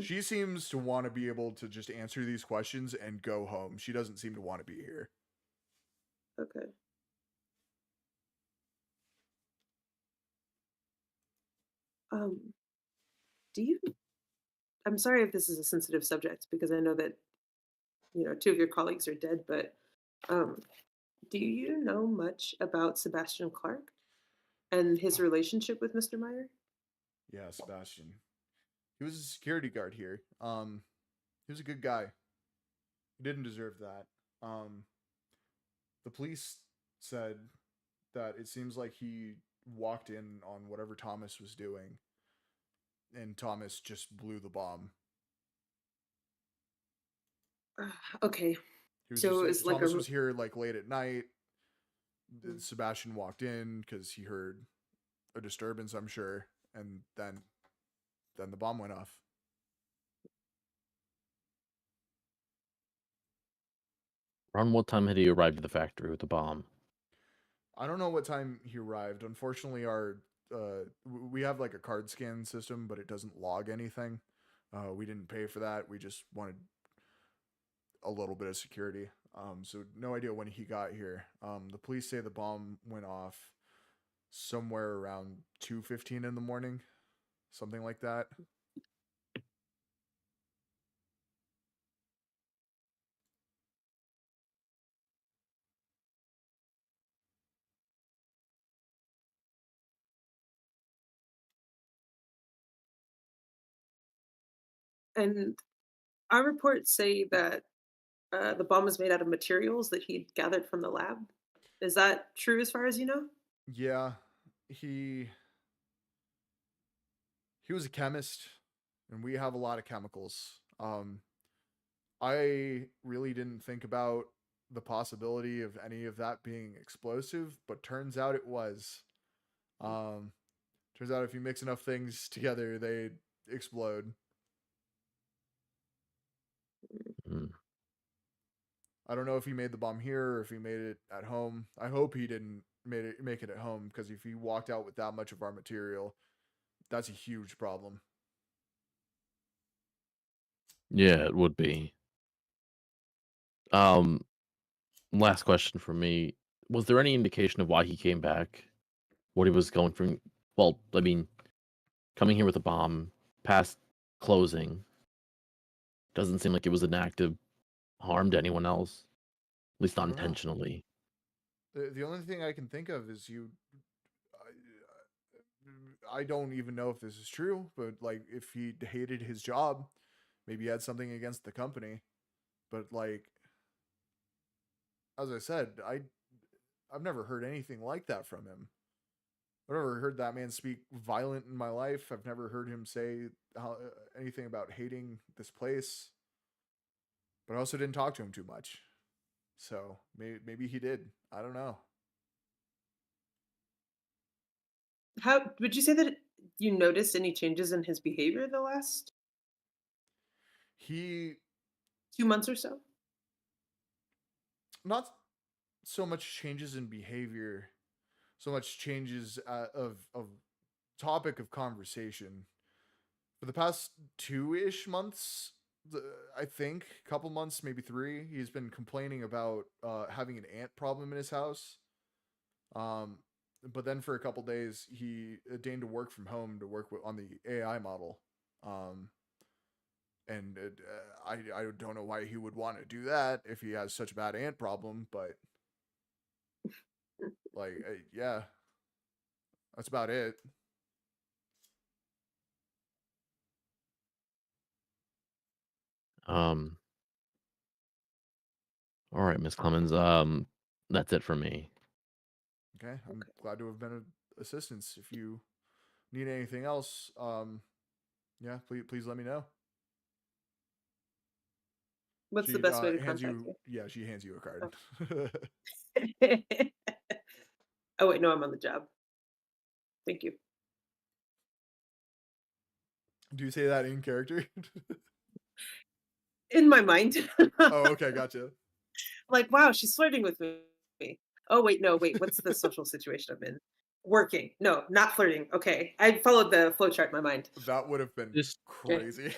She seems to want to be able to just answer these questions and go home. She doesn't seem to want to be here. Okay. Um, do you I'm sorry if this is a sensitive subject because I know that, two of your colleagues are dead, but um, do you know much about Sebastian Clark and his relationship with Mr. Meyer? Yeah, Sebastian. He was a security guard here. He was a good guy. He didn't deserve that. Um, the police said that it seems like he walked in on whatever Thomas was doing, and Thomas just blew the bomb. Okay. He was So just it's like Thomas was here like late at night. Sebastian walked in because he heard a disturbance, I'm sure, and then the bomb went off. Around what time had he arrived at the factory with the bomb? I don't know what time he arrived. Unfortunately, we have like a card scan system, but it doesn't log anything. We didn't pay for that. We just wanted a little bit of security. So no idea when he got here. The police say the bomb went off somewhere around 2:15 in the morning, something like that. And our reports say that the bomb was made out of materials that he'd gathered from the lab. Is that true as far as you know? Yeah, he was a chemist, and we have a lot of chemicals. I really didn't think about the possibility of any of that being explosive, but turns out it was. Turns out if you mix enough things together, they explode. Mm. I don't know if he made the bomb here or if he made it at home. I hope he didn't make it at home, because if he walked out with that much of our material, that's a huge problem. Yeah, it would be. Last question for me. Was there any indication of why he came back? What he was going from? Well, I mean, coming here with a bomb, past closing, doesn't seem like it was an act of harm to anyone else. At least I not don't know. intentionally. The only thing I can think of is I don't even know if this is true, but like if he hated his job, maybe he had something against the company. But like, as I said, I've never heard anything like that from him. I've never heard that man speak violent in my life. I've never heard him say anything about hating this place. But I also didn't talk to him too much. So maybe he did. I don't know. How would you say that you noticed any changes in his behavior the last He 2 months or so? not so much changes in behavior, so much changes of topic of conversation. For the past 2-ish months, I think, couple months, maybe 3, he's been complaining about having an ant problem in his house. But then for a couple days, he deigned to work from home to work on the AI model. And I don't know why he would want to do that if he has such a bad ant problem, but like, yeah, that's about it. All right, Miss Clemens. That's it for me. Okay, I'm Okay. glad to have been of assistance. If you need anything else, yeah, please let me know. What's the She best way to hands contact you, yeah, she hands you a card. Oh. Oh wait, no, I'm on the job. Thank you. Do you say that in character? In my mind. Oh, okay, gotcha. Like, wow, she's flirting with me. Oh wait, no, wait, what's the social situation I'm in? Working. No, not flirting. Okay. I followed the flowchart in my mind. That would have been Just Okay. crazy.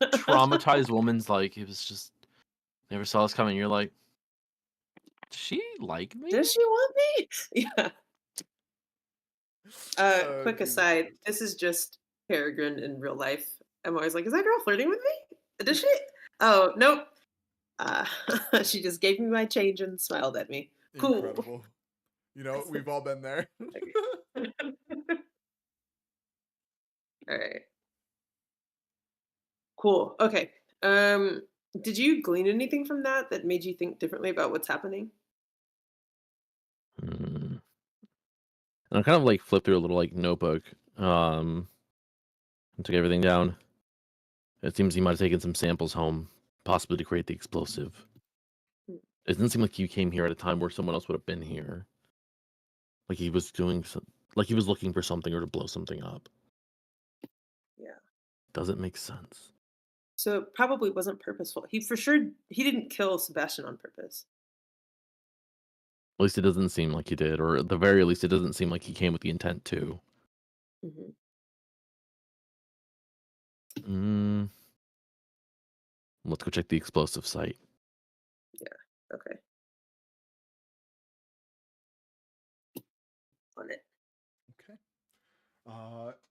traumatized woman's like, it was just never saw us coming. You're like, does she like me? Does she want me? Yeah. Quick Jesus aside, Christ. this is just Peregrine in real life. I'm always like, is that girl flirting with me? Does she? Oh, nope. She just gave me my change and smiled at me. Cool. Incredible. You know, we've all been there. All right. Cool. Okay. Did you glean anything from that that made you think differently about what's happening? And I kind of like flipped through a little like notebook, and took everything down. It seems he might have taken some samples home, possibly to create the explosive. Hmm. It doesn't seem like you came here at a time where someone else would have been here. Like he was doing like he was looking for something or to blow something up. Yeah. Doesn't make sense. So it probably wasn't purposeful. He didn't kill Sebastian on purpose. At least it doesn't seem like he did, or at the very least, it doesn't seem like he came with the intent to. Hmm. Mm, let's go check the explosive site. Yeah. Okay. On it. Okay.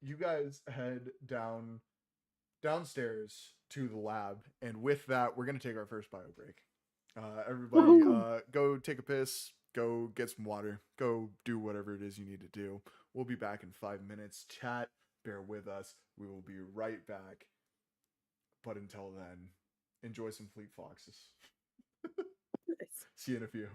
You guys head downstairs to the lab, and with that, we're gonna take our first bio break. Everybody, Woohoo! go take a piss, go get some water, go do whatever it is you need to do. We'll be back in 5 minutes. Chat, bear with us. We will be right back. But until then, enjoy some Fleet Foxes. Nice. See you in a few.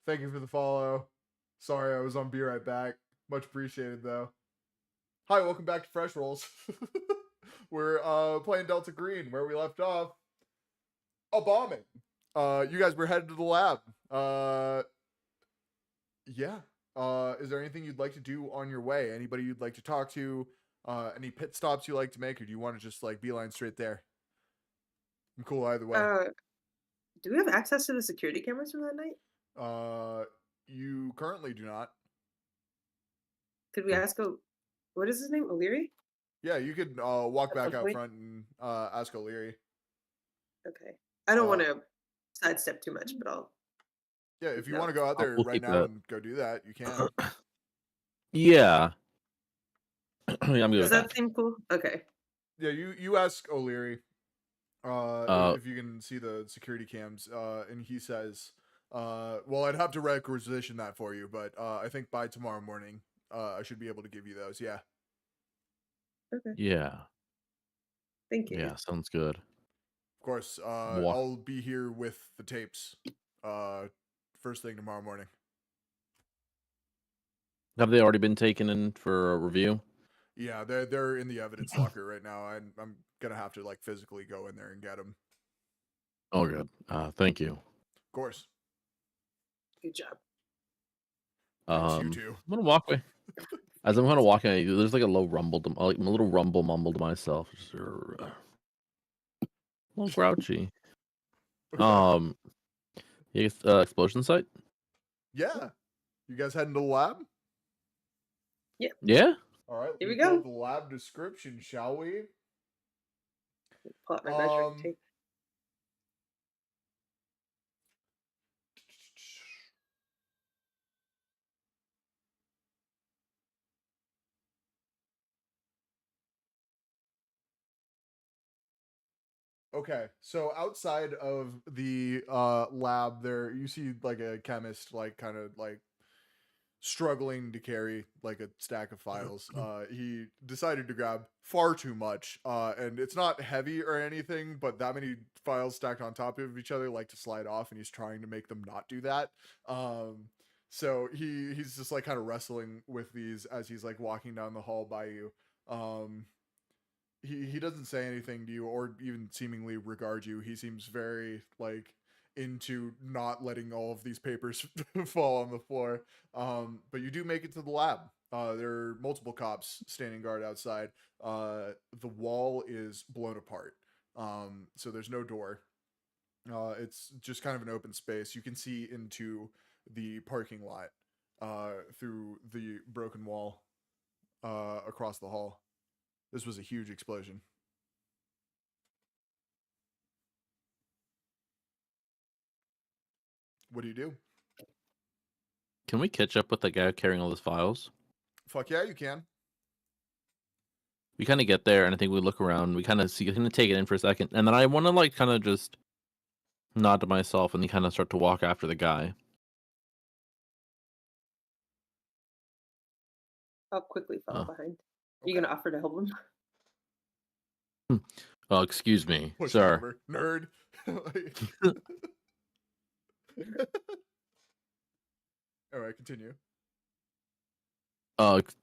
Thank you for the follow. Sorry, I was on Be Right Back. Much appreciated, though. Hi, welcome back to Fresh Rolls. We're playing Delta Green, where we left off. A bombing. You guys were headed to the lab. Yeah. Is there anything you'd like to do on your way? Anybody you'd like to talk to? Any pit stops you like to make, or do you want to just like beeline straight there? I'm cool either way. Do we have access to the security cameras from that night? You currently do not. Could we ask what is his name? O'Leary? Yeah, you could walk At back some out point? front and ask O'Leary. Okay. I don't want to sidestep too much, but I'll. Yeah, if you No. want to go out there We'll right keep now that. and go do that, you can. Yeah. Yeah, I'm good Does with that seem cool? Okay. Yeah, you ask O'Leary if you can see the security cams, and he says, well, I'd have to requisition that for you, but I think by tomorrow morning, I should be able to give you those. Yeah. Okay. Yeah. Thank you. Yeah, sounds good. Of course, Walk. I'll be here with the tapes first thing tomorrow morning. Have they already been taken in for a review? Yeah, they're in the evidence locker right now. I'm gonna have to like physically go in there and get them. Oh, good. Thank you. Of course. Good job. Thanks, you too. I'm gonna walk away. As I'm gonna walk in, there's like a low rumble, like a little rumble mumble to myself. Just, a little grouchy. Okay. You guess, explosion site? Yeah. You guys heading to the lab? Yeah. All right. Here we pull go. up the lab description, shall we? Pull out my measuring tape. Okay, so outside of the lab there, you see like a chemist like kind of like struggling to carry like a stack of files. He decided to grab far too much, and it's not heavy or anything, but that many files stacked on top of each other like to slide off, and he's trying to make them not do that. So he's just like kind of wrestling with these as he's like walking down the hall by you. He doesn't say anything to you or even seemingly regard you. He seems very like into not letting all of these papers fall on the floor. But you do make it to the lab. There are multiple cops standing guard outside. The wall is blown apart. So there's no door. It's just kind of an open space. You can see into the parking lot through the broken wall across the hall. This was a huge explosion. What do you do? Can we catch up with the guy carrying all those files? Fuck yeah, you can. We kind of get there, and I think we look around. We kind of take it in for a second, and then I want to like kind of just nod to myself, and then kind of start to walk after the guy. I'll quickly follow Oh. behind. Are you gonna offer to help him? Excuse me, Push sir. over. Nerd. All right, continue.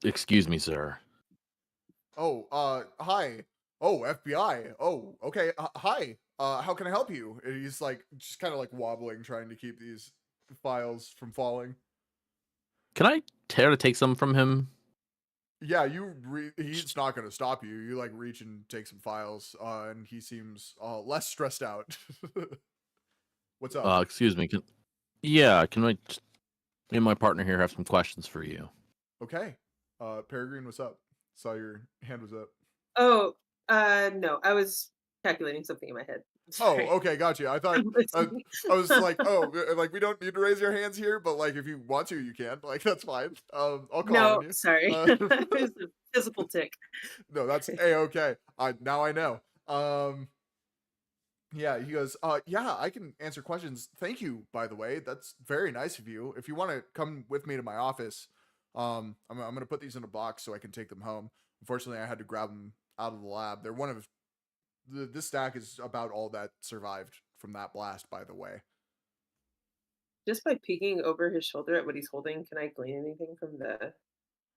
Excuse me, sir. Oh, hi. Oh, FBI. Oh, okay. Hi. How can I help you? And he's like just kind of like wobbling, trying to keep these files from falling. Can I tear to take some from him? Yeah, he's not going to stop you. You like reach and take some files, and he seems less stressed out. What's up? Excuse me. Can me and my partner here have some questions for you? Okay. Peregrine, what's up? Saw your hand was up. Oh, no. I was calculating something in my head. Oh, Sorry. okay, got you. I thought I'm listening. I was like, oh, like we don't need to raise your hands here, but like if you want to, you can. Like that's fine. I'll call on No, you. sorry. Uh, It was a physical tick. no, that's a-okay. Now I know. Yeah, he goes, yeah, I can answer questions. Thank you, by the way. That's very nice of you. If you want to come with me to my office, I'm gonna put these in a box so I can take them home. Unfortunately, I had to grab them out of the lab. They're one of this stack is about all that survived from that blast, by the way. Just by peeking over his shoulder at what he's holding, can I glean anything from the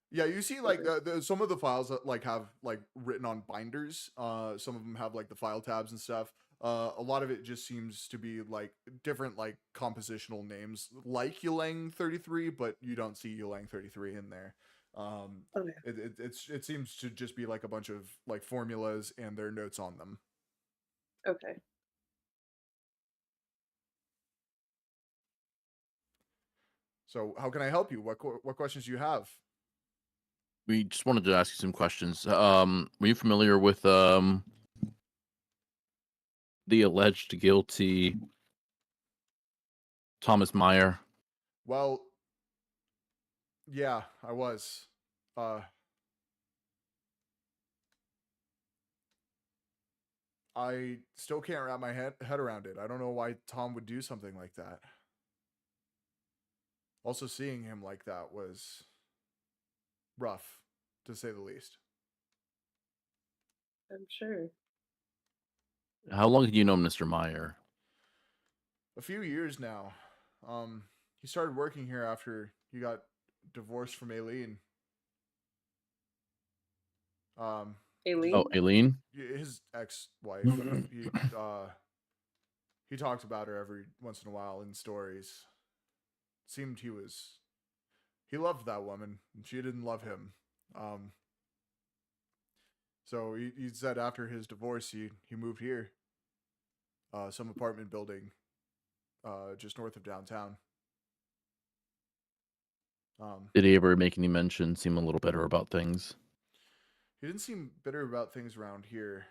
Yeah, you see like paper? some of the files that like have like written on binders. Some of them have like the file tabs and stuff. A lot of it just seems to be like different like compositional names like Ylang 33, but you don't see Ylang 33 in there. Okay. It seems to just be like a bunch of like formulas and their notes on them. Okay. So how can I help you? What questions do you have? We just wanted to ask you some questions. Were you familiar with the alleged guilty Thomas Meyer? Well, yeah, I was. I still can't wrap my head around it. I don't know why Tom would do something like that. Also, seeing him like that was rough, to say the least. I'm sure. How long have you known Mr. Meyer? A few years now. He started working here after he got divorced from Ahlin. Um, Oh, Aileen? Ahlin? his ex-wife. He talked about her every once in a while in stories. Seemed he loved that woman, and she didn't love him. So he said after his divorce, he moved here, some apartment building, just north of downtown. Did he ever make any mention, seem a little better about things? He didn't seem bitter about things around here.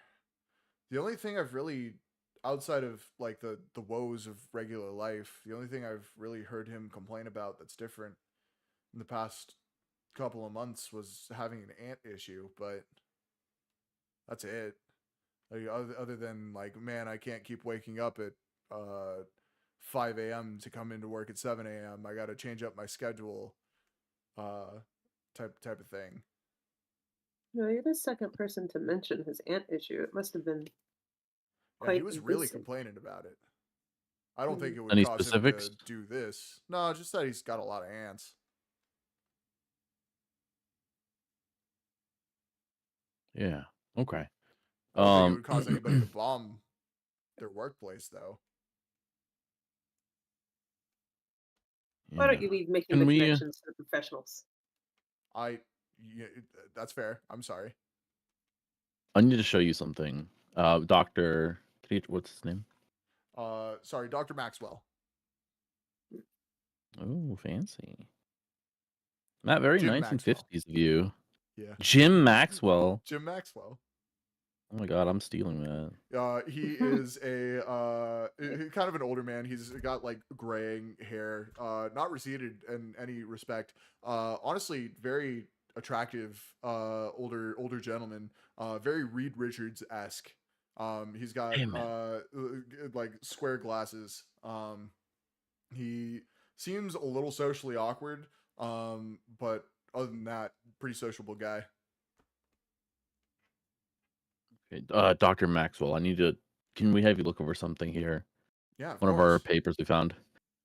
The only thing I've really, outside of like the woes of regular life, the only thing I've really heard him complain about that's different in the past couple of months was having an ant issue, but that's it. Like, other than like, man, I can't keep waking up at 5 a.m. to come into work at 7 a.m. I got to change up my schedule, type of thing. No, you're the second person to mention his ant issue. It must have been Yeah, he quite was really recent. complaining about it. I don't think it would Any cause him to specifics? do this. No, just that he's got a lot of ants. Yeah. Okay. I don't think it would cause anybody to bomb their workplace, though. Why don't yeah. you leave making Can the we? connections to the professionals? Yeah, that's fair. I'm sorry. I need to show you something. Doctor. What's his name? Sorry, Dr. Maxwell. Oh, fancy. Matt, very Jim Maxwell. 1950s of you. Yeah. Jim Maxwell. Jim Maxwell. Oh my god, I'm stealing that. He is kind of an older man. He's got like graying hair, not receded in any respect. Honestly, very attractive, older gentleman. Very Reed Richards-esque. He's got Hey, man. like square glasses. He seems a little socially awkward. But other than that, pretty sociable guy. Okay, Dr. Maxwell, I need to. Can we have you look over something here? Yeah, of One of our course. papers we found.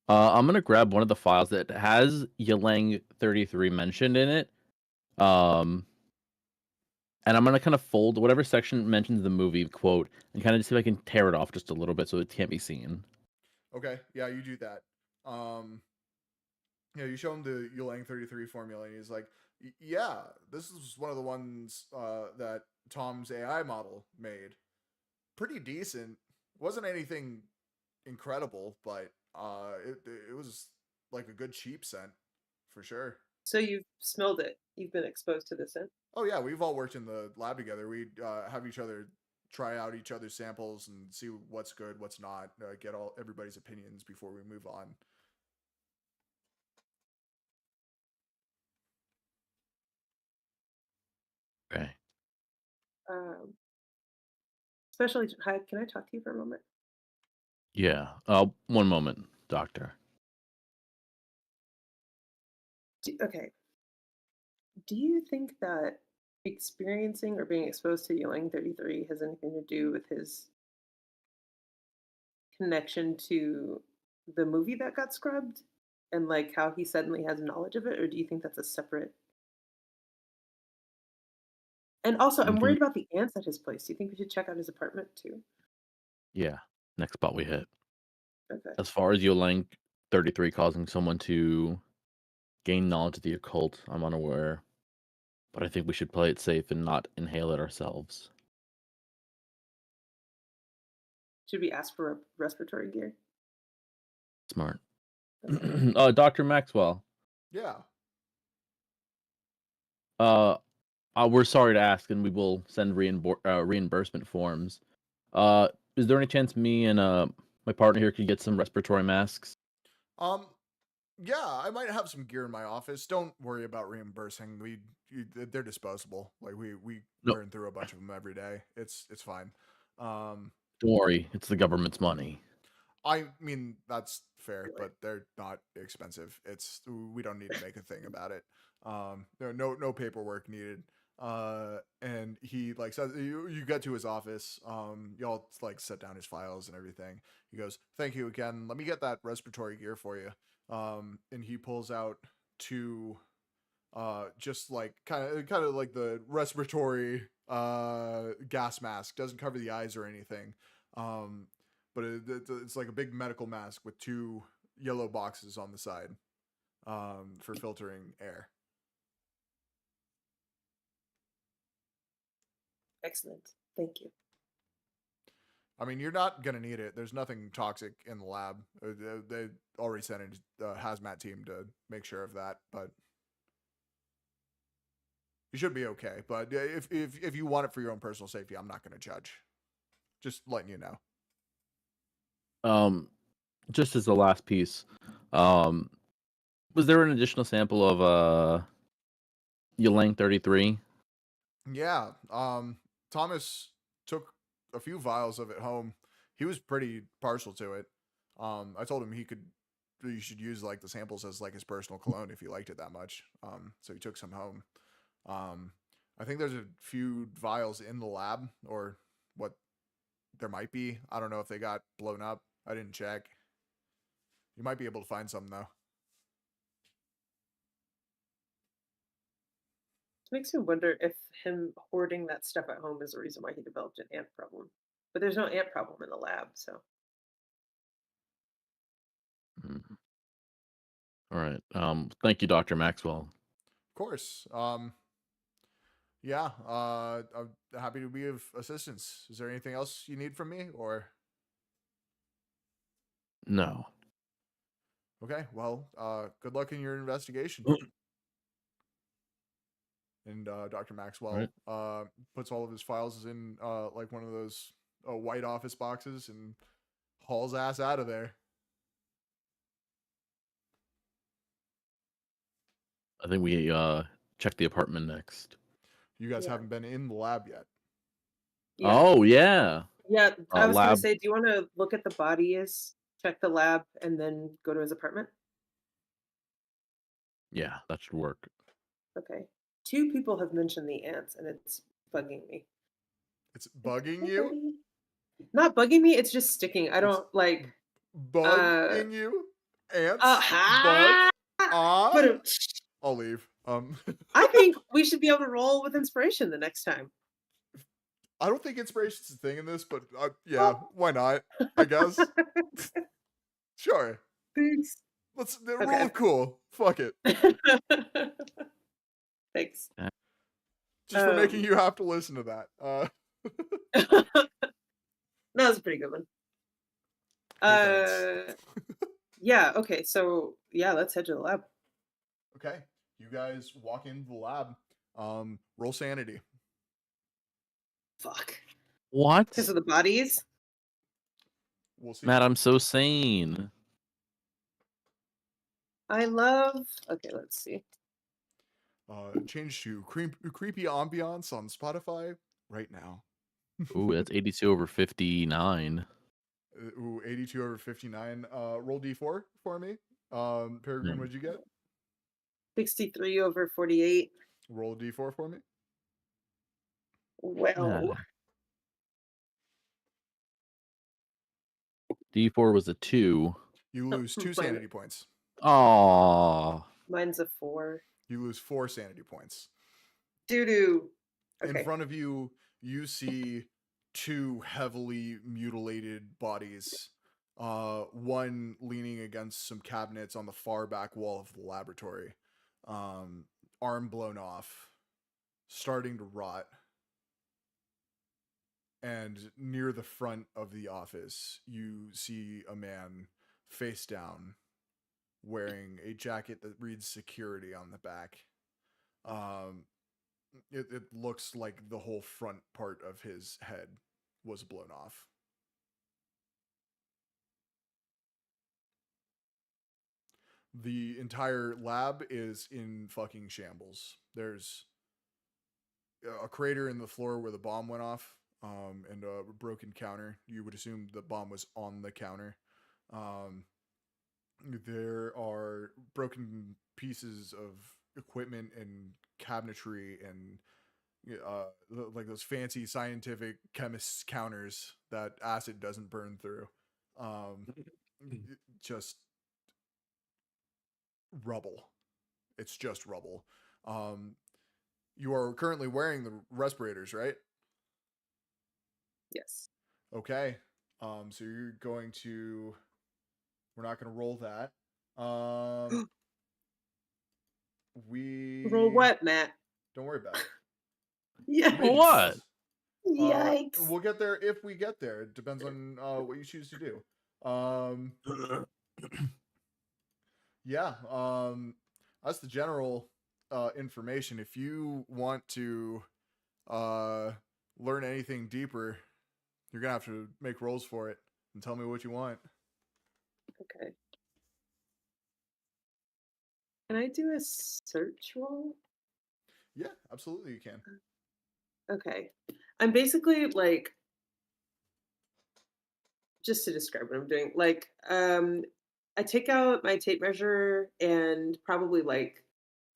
I'm gonna grab one of the files that has Ylang 33 mentioned in it. And I'm gonna kind of fold whatever section mentions the movie quote and kind of see if I can tear it off just a little bit so it can't be seen. Okay, yeah, you do that. Yeah, you show him the Ylang 33 formula, and he's like, yeah, this is one of the ones that Tom's AI model made. Pretty decent. Wasn't anything incredible, but it was like a good cheap scent for sure. So you've smelled it. You've been exposed to the scent. Oh yeah, we've all worked in the lab together. We have each other try out each other's samples and see what's good, what's not. Get everybody's opinions before we move on. Okay. Special Agent Hyde, can I talk to you for a moment? Yeah. One moment, Doctor. Okay. Do you think that experiencing or being exposed to Ylang 33 has anything to do with his connection to the movie that got scrubbed and like how he suddenly has knowledge of it, or do you think that's a separate? And also, I'm worried about the ants at his place. Do you think we should check out his apartment too? Yeah. Next spot we hit. Okay. As far as Yolang 33 causing someone to gain knowledge of the occult, I'm unaware. But I think we should play it safe and not inhale it ourselves. Should we ask for respiratory gear? Smart. Okay. Dr. Maxwell. Yeah. We're sorry to ask, and we will send reimbursement forms. Is there any chance me and my partner here could get some respiratory masks? Yeah, I might have some gear in my office. Don't worry about reimbursing. They're disposable. Like we Nope. burn through a bunch of them every day. It's fine. Don't worry, it's the government's money. I mean, that's fair, but they're not expensive. We don't need to make a thing about it. No paperwork needed. And he like says you get to his office. Y'all like set down his files and everything. He goes, "Thank you again. Let me get that respiratory gear for you." And he pulls out two, just like kind of like the respiratory gas mask. Doesn't cover the eyes or anything. But it's like a big medical mask with two yellow boxes on the side for filtering air. Excellent. Thank you. I mean, you're not going to need it. There's nothing toxic in the lab. They already sent a hazmat team to make sure of that, but you should be okay. But if you want it for your own personal safety, I'm not going to judge. Just letting you know. Just as the last piece, was there an additional sample of Yolang 33? Yeah. Thomas took a few vials of it home. He was pretty partial to it. I told him you should use like the samples as like his personal cologne if he liked it that much. So he took some home. I think there's a few vials in the lab, or what there might be. I don't know if they got blown up. I didn't check. You might be able to find some though. It makes me wonder if him hoarding that stuff at home is the reason why he developed an ant problem. But there's no ant problem in the lab, so. All right. Thank you, Dr. Maxwell. Of course. Yeah. I'm happy to be of assistance. Is there anything else you need from me, or? No. Okay. Well, good luck in your investigation. And Dr. Maxwell puts all of his files in like one of those white office boxes and hauls ass out of there. I think we check the apartment next. You guys haven't been in the lab yet. Yeah. Oh, yeah. Yeah, I was going lab. to say, do you want to look at the bodies, check the lab, and then go to his apartment? Yeah, that should work. Okay. 2 people have mentioned the ants, and it's bugging me. It's bugging you? Not bugging me, it's just sticking. I don't like... Bugging you? Ants? But I'll leave. I think we should be able to roll with inspiration the next time. I don't think inspiration's a thing in this, but yeah, why not? I guess. Sure. Thanks. Let's roll cool. Fuck it. Thanks. Just for making you have to listen to that. That was a pretty good one. Yeah, okay, so yeah, let's head to the lab. Okay. You guys walk into the lab. Roll sanity. Fuck. What? Because of the bodies. We'll see. Matt, I'm so sane. I love. Okay, let's see. Change to creepy ambiance on Spotify right now. Ooh, that's 82 over 59. Ooh, 82 over 59. Roll D4 for me. Peregrine, what'd you get? 63 over 48. Roll D4 for me. Well, D4 was a 2. You lose 2 sanity points. Oh. Mine's a 4. You lose 4 sanity points. Doo-doo. Okay. In front of you, you see 2 heavily mutilated bodies. One leaning against some cabinets on the far back wall of the laboratory. Arm blown off, starting to rot. And near the front of the office, you see a man face down, wearing a jacket that reads security on the back. It looks like the whole front part of his head was blown off. The entire lab is in fucking shambles. There's a crater in the floor where the bomb went off, and a broken counter. You would assume the bomb was on the counter. There are broken pieces of equipment and cabinetry and like those fancy scientific chemists counters that acid doesn't burn through. Just rubble. It's just rubble. You are currently wearing the respirators, right? Yes. Okay. So you're going to. We're not going to roll that. We Roll what, Matt? Don't worry about it. Yikes. What? Yikes. We'll get there if we get there. It depends on what you choose to do. Yeah. That's the general information. If you want to learn anything deeper, you're gonna have to make rolls for it and tell me what you want. Okay. Can I do a search roll? Yeah, absolutely you can. Okay. I'm basically like, just to describe what I'm doing, like, I take out my tape measure and probably like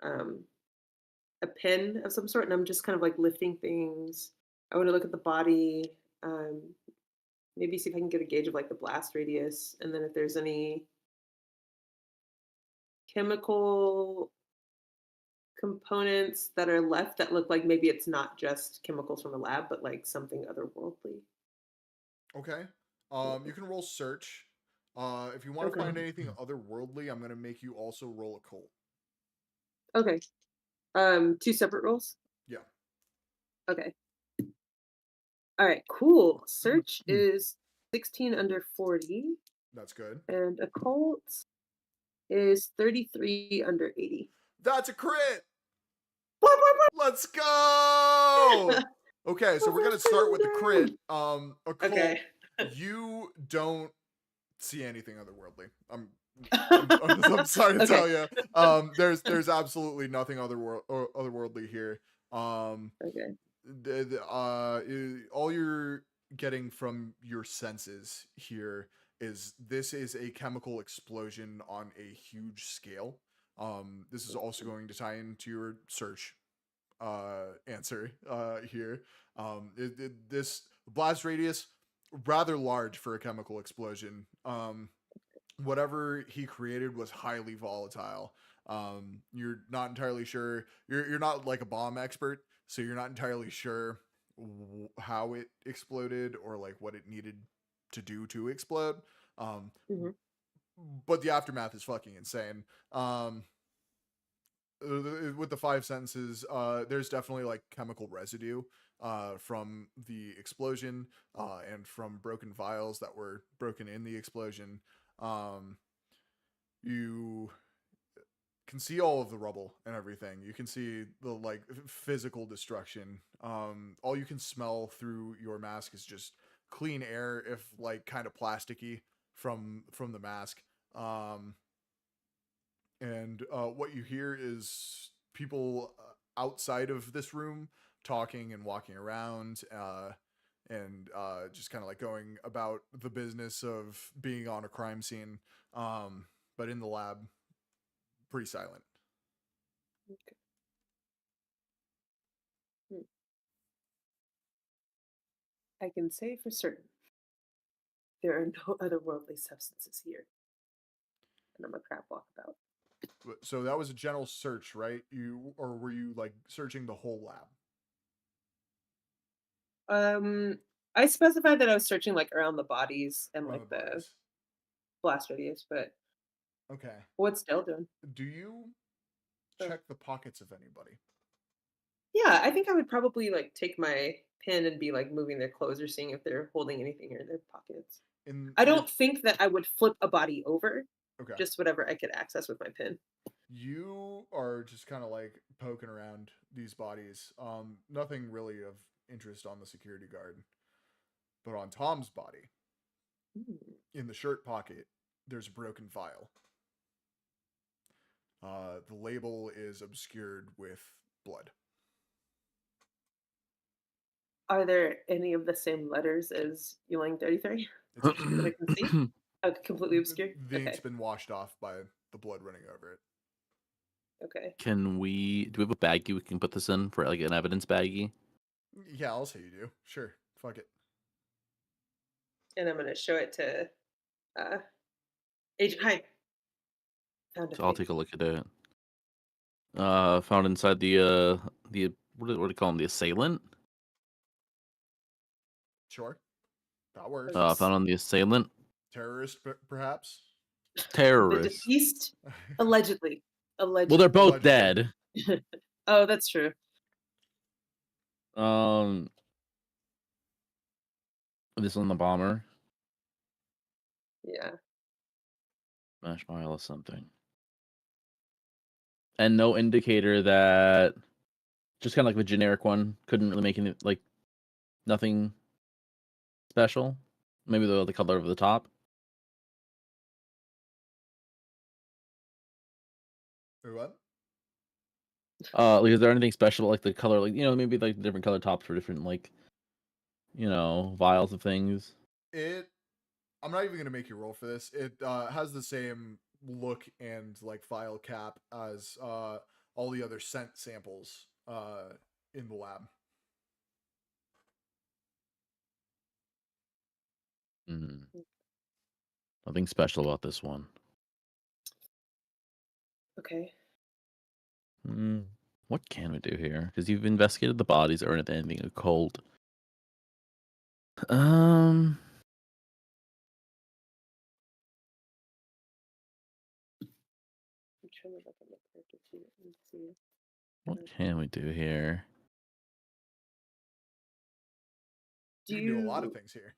a pin of some sort, and I'm just kind of like lifting things. I want to look at the body, maybe see if I can get a gauge of like the blast radius, and then if there's any chemical components that are left that look like maybe it's not just chemicals from a lab, but like something otherworldly. Okay. You can roll search. If you want to find anything otherworldly, I'm gonna make you also roll occult. Okay. 2 separate rolls? Yeah. Okay. All right, cool. Search is 16 under 40. That's good. And occult is 33 under 80. That's a crit! What? Let's go! Okay, so we're gonna start with the crit. Occult, Okay. you don't see anything otherworldly. I'm sorry to tell you. There's absolutely nothing otherworldly here. Okay. All you're getting from your senses here is this is a chemical explosion on a huge scale. This is also going to tie into your search answer here. This blast radius rather large for a chemical explosion. Whatever he created was highly volatile. You're not entirely sure. You're not like a bomb expert, so you're not entirely sure how it exploded or like what it needed to do to explode. But the aftermath is fucking insane. With the 5 sentences, there's definitely like chemical residue from the explosion and from broken vials that were broken in the explosion. You can see all of the rubble and everything. You can see the like physical destruction. All you can smell through your mask is just clean air, if like kind of plasticky from the mask. And what you hear is people outside of this room talking and walking around, and just kind of like going about the business of being on a crime scene. But in the lab, pretty silent. Okay. Hmm. I can say for certain there are no otherworldly substances here. And I'm a crab walkabout. So that was a general search, right? Or were you like searching the whole lab? I specified that I was searching like around the bodies and Around like the the bodies. blast radius, but Okay. what's Dale doing? Do you check the pockets of anybody? Yeah, I think I would probably like take my pen and be like moving their clothes or seeing if they're holding anything in their pockets. I don't think that I would flip a body over. Okay. Just whatever I could access with my pen. You are just kind of like poking around these bodies. Nothing really of interest on the security guard, but on Tom's body, in the shirt pocket, there's a broken vial. The label is obscured with blood. Are there any of the same letters as Yulang 33 It's obscured. that I can see? Oh, completely obscure? The Okay. ink's been washed off by the blood running over it. Okay. Do we have a baggie we can put this in for like an evidence baggie? Yeah, I'll say you do. Sure. Fuck it. And I'm going to show it to Agent Hyde. Found a So I'll thing. take a look at it. Found inside the what do you call him? The assailant? Sure. That works. Found on the assailant. Terrorist, perhaps? The Terrorist. deceased, allegedly. Well, they're both Allegedly. dead. Oh, that's true. This on the bomber. Yeah. Smash file or something. And no indicator that, just kind of like the generic one, couldn't really make any, like, nothing special. Maybe the color of the top. Or what? Like, is there anything special, like the color, like, maybe like different color tops for different, like, vials of things? I'm not even going to make you roll for this. It has the same look and like file cap as all the other scent samples in the lab. Nothing special about this one. Okay. What can we do here? Because you've investigated the bodies or anything occult. I'm trying to look at my character sheet and see. What can we do here? You can do a lot of things here.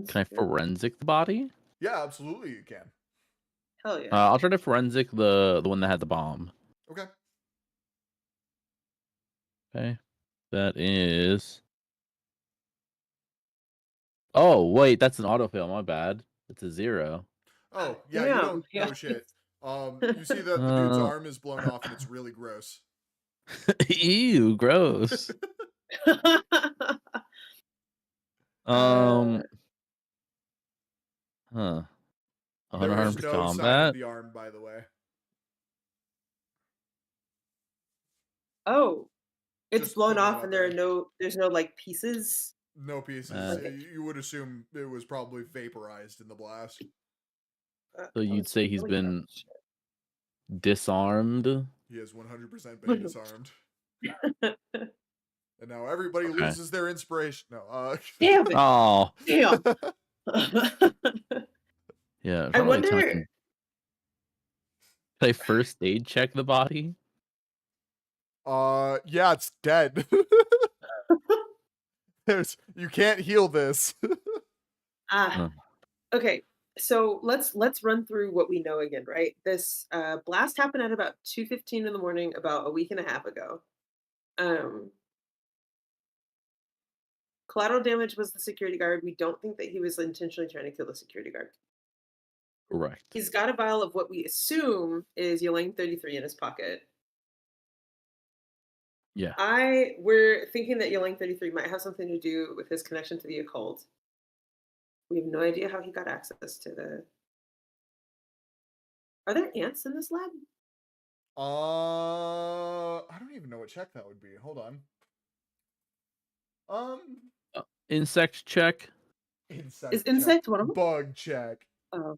Can I forensic the body? Yeah, absolutely you can. Hell yeah. I'll try to forensic the one that had the bomb. Okay. Okay. That is... Oh, wait, that's an autofill. My bad. It's a 0. Oh, yeah, Damn. you don't know shit. You see that the dude's arm is blown off and it's really gross. Ew, gross. Huh. Unarmed There's no sign combat. of the arm, by the way. Oh, it's Just blown putting that off out and there. there's no like pieces. No pieces. You would assume it was probably vaporized in the blast. So you'd say he's been disarmed? He has 100% been disarmed. And now everybody loses their inspiration. No, Damn it. Oh. Damn. Yeah. I wonder. Can I first aid check the body? Yeah, it's dead. You can't heal this. Okay. So let's run through what we know again, right? This blast happened at about 2:15 in the morning, about a week and a half ago. Um, Collateral damage was the security guard. We don't think that he was intentionally trying to kill the security guard. Correct. He's got a vial of what we assume is Ylang 33 in his pocket. Yeah. We're thinking that Ylang 33 might have something to do with his connection to the occult. We have no idea how he got access to the. Are there ants in this lab? I don't even know what check that would be. Hold on. Insect check. Insect Is check. insect one of them? Bug check. Oh.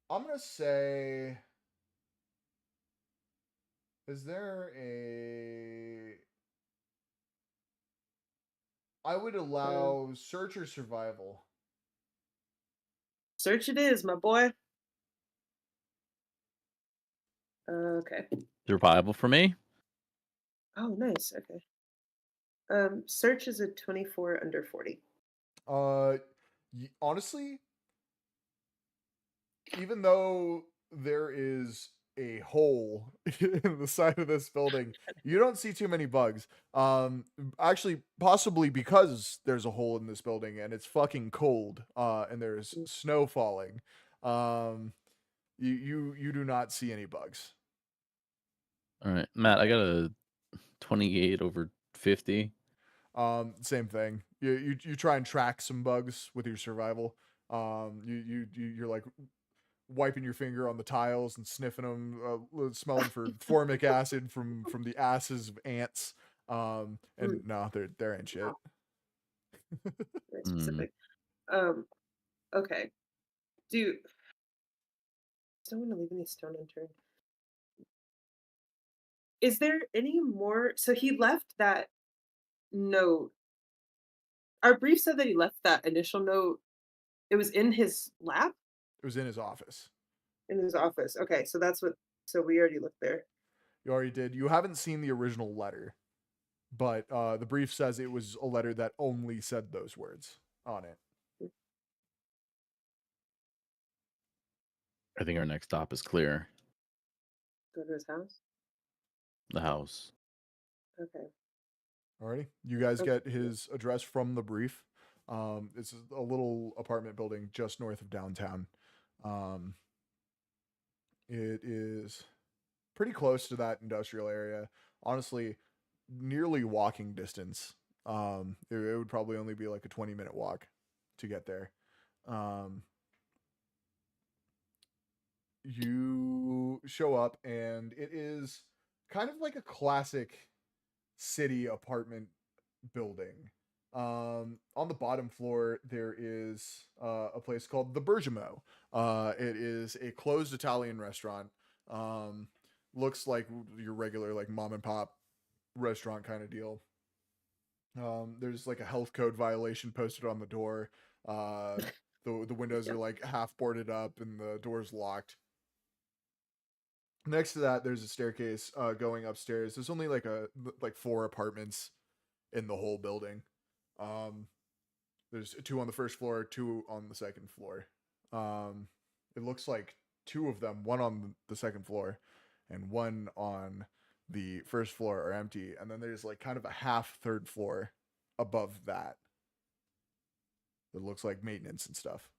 I'm gonna say, is there a? I would allow search or survival. Search it is, my boy. Okay. Survival for me. Oh, nice. Okay. Search is a 24 under 40. Honestly, even though there is a hole in the side of this building, you don't see too many bugs. Actually, possibly because there's a hole in this building and it's fucking cold, and there's snow falling. You do not see any bugs. All right, Matt, I got a 28 over 50. Same thing. You try and track some bugs with your survival. You're like wiping your finger on the tiles and sniffing them, smelling for formic acid from the asses of ants. And no, there ain't shit. Very specific. Okay. Don't want to leave any stone unturned. Is there any more? So he left that note. Our brief said that he left that initial note. It was in his lab? It was in his office. In his office. Okay, so that's what. So we already looked there. You already did. You haven't seen the original letter, but the brief says it was a letter that only said those words on it. I think our next stop is clear. Go to his house? The house. Okay. Alrighty. You guys get his address from the brief. It's a little apartment building just north of downtown. It is pretty close to that industrial area. Honestly, nearly walking distance. It would probably only be like a 20-minute walk to get there. You show up and it is kind of like a classic city apartment building. On the bottom floor, there is a place called the Bergamo. It is a closed Italian restaurant. Looks like your regular like mom and pop restaurant kind of deal. There's like a health code violation posted on the door. The windows are like half boarded up and the door's locked. Next to that, there's a staircase going upstairs. There's only like 4 apartments in the whole building. There's 2 on the first floor, 2 on the second floor. It looks like 2 of them, 1 on the second floor and 1 on the first floor, are empty. And then there's like kind of a half third floor above that that looks like maintenance and stuff.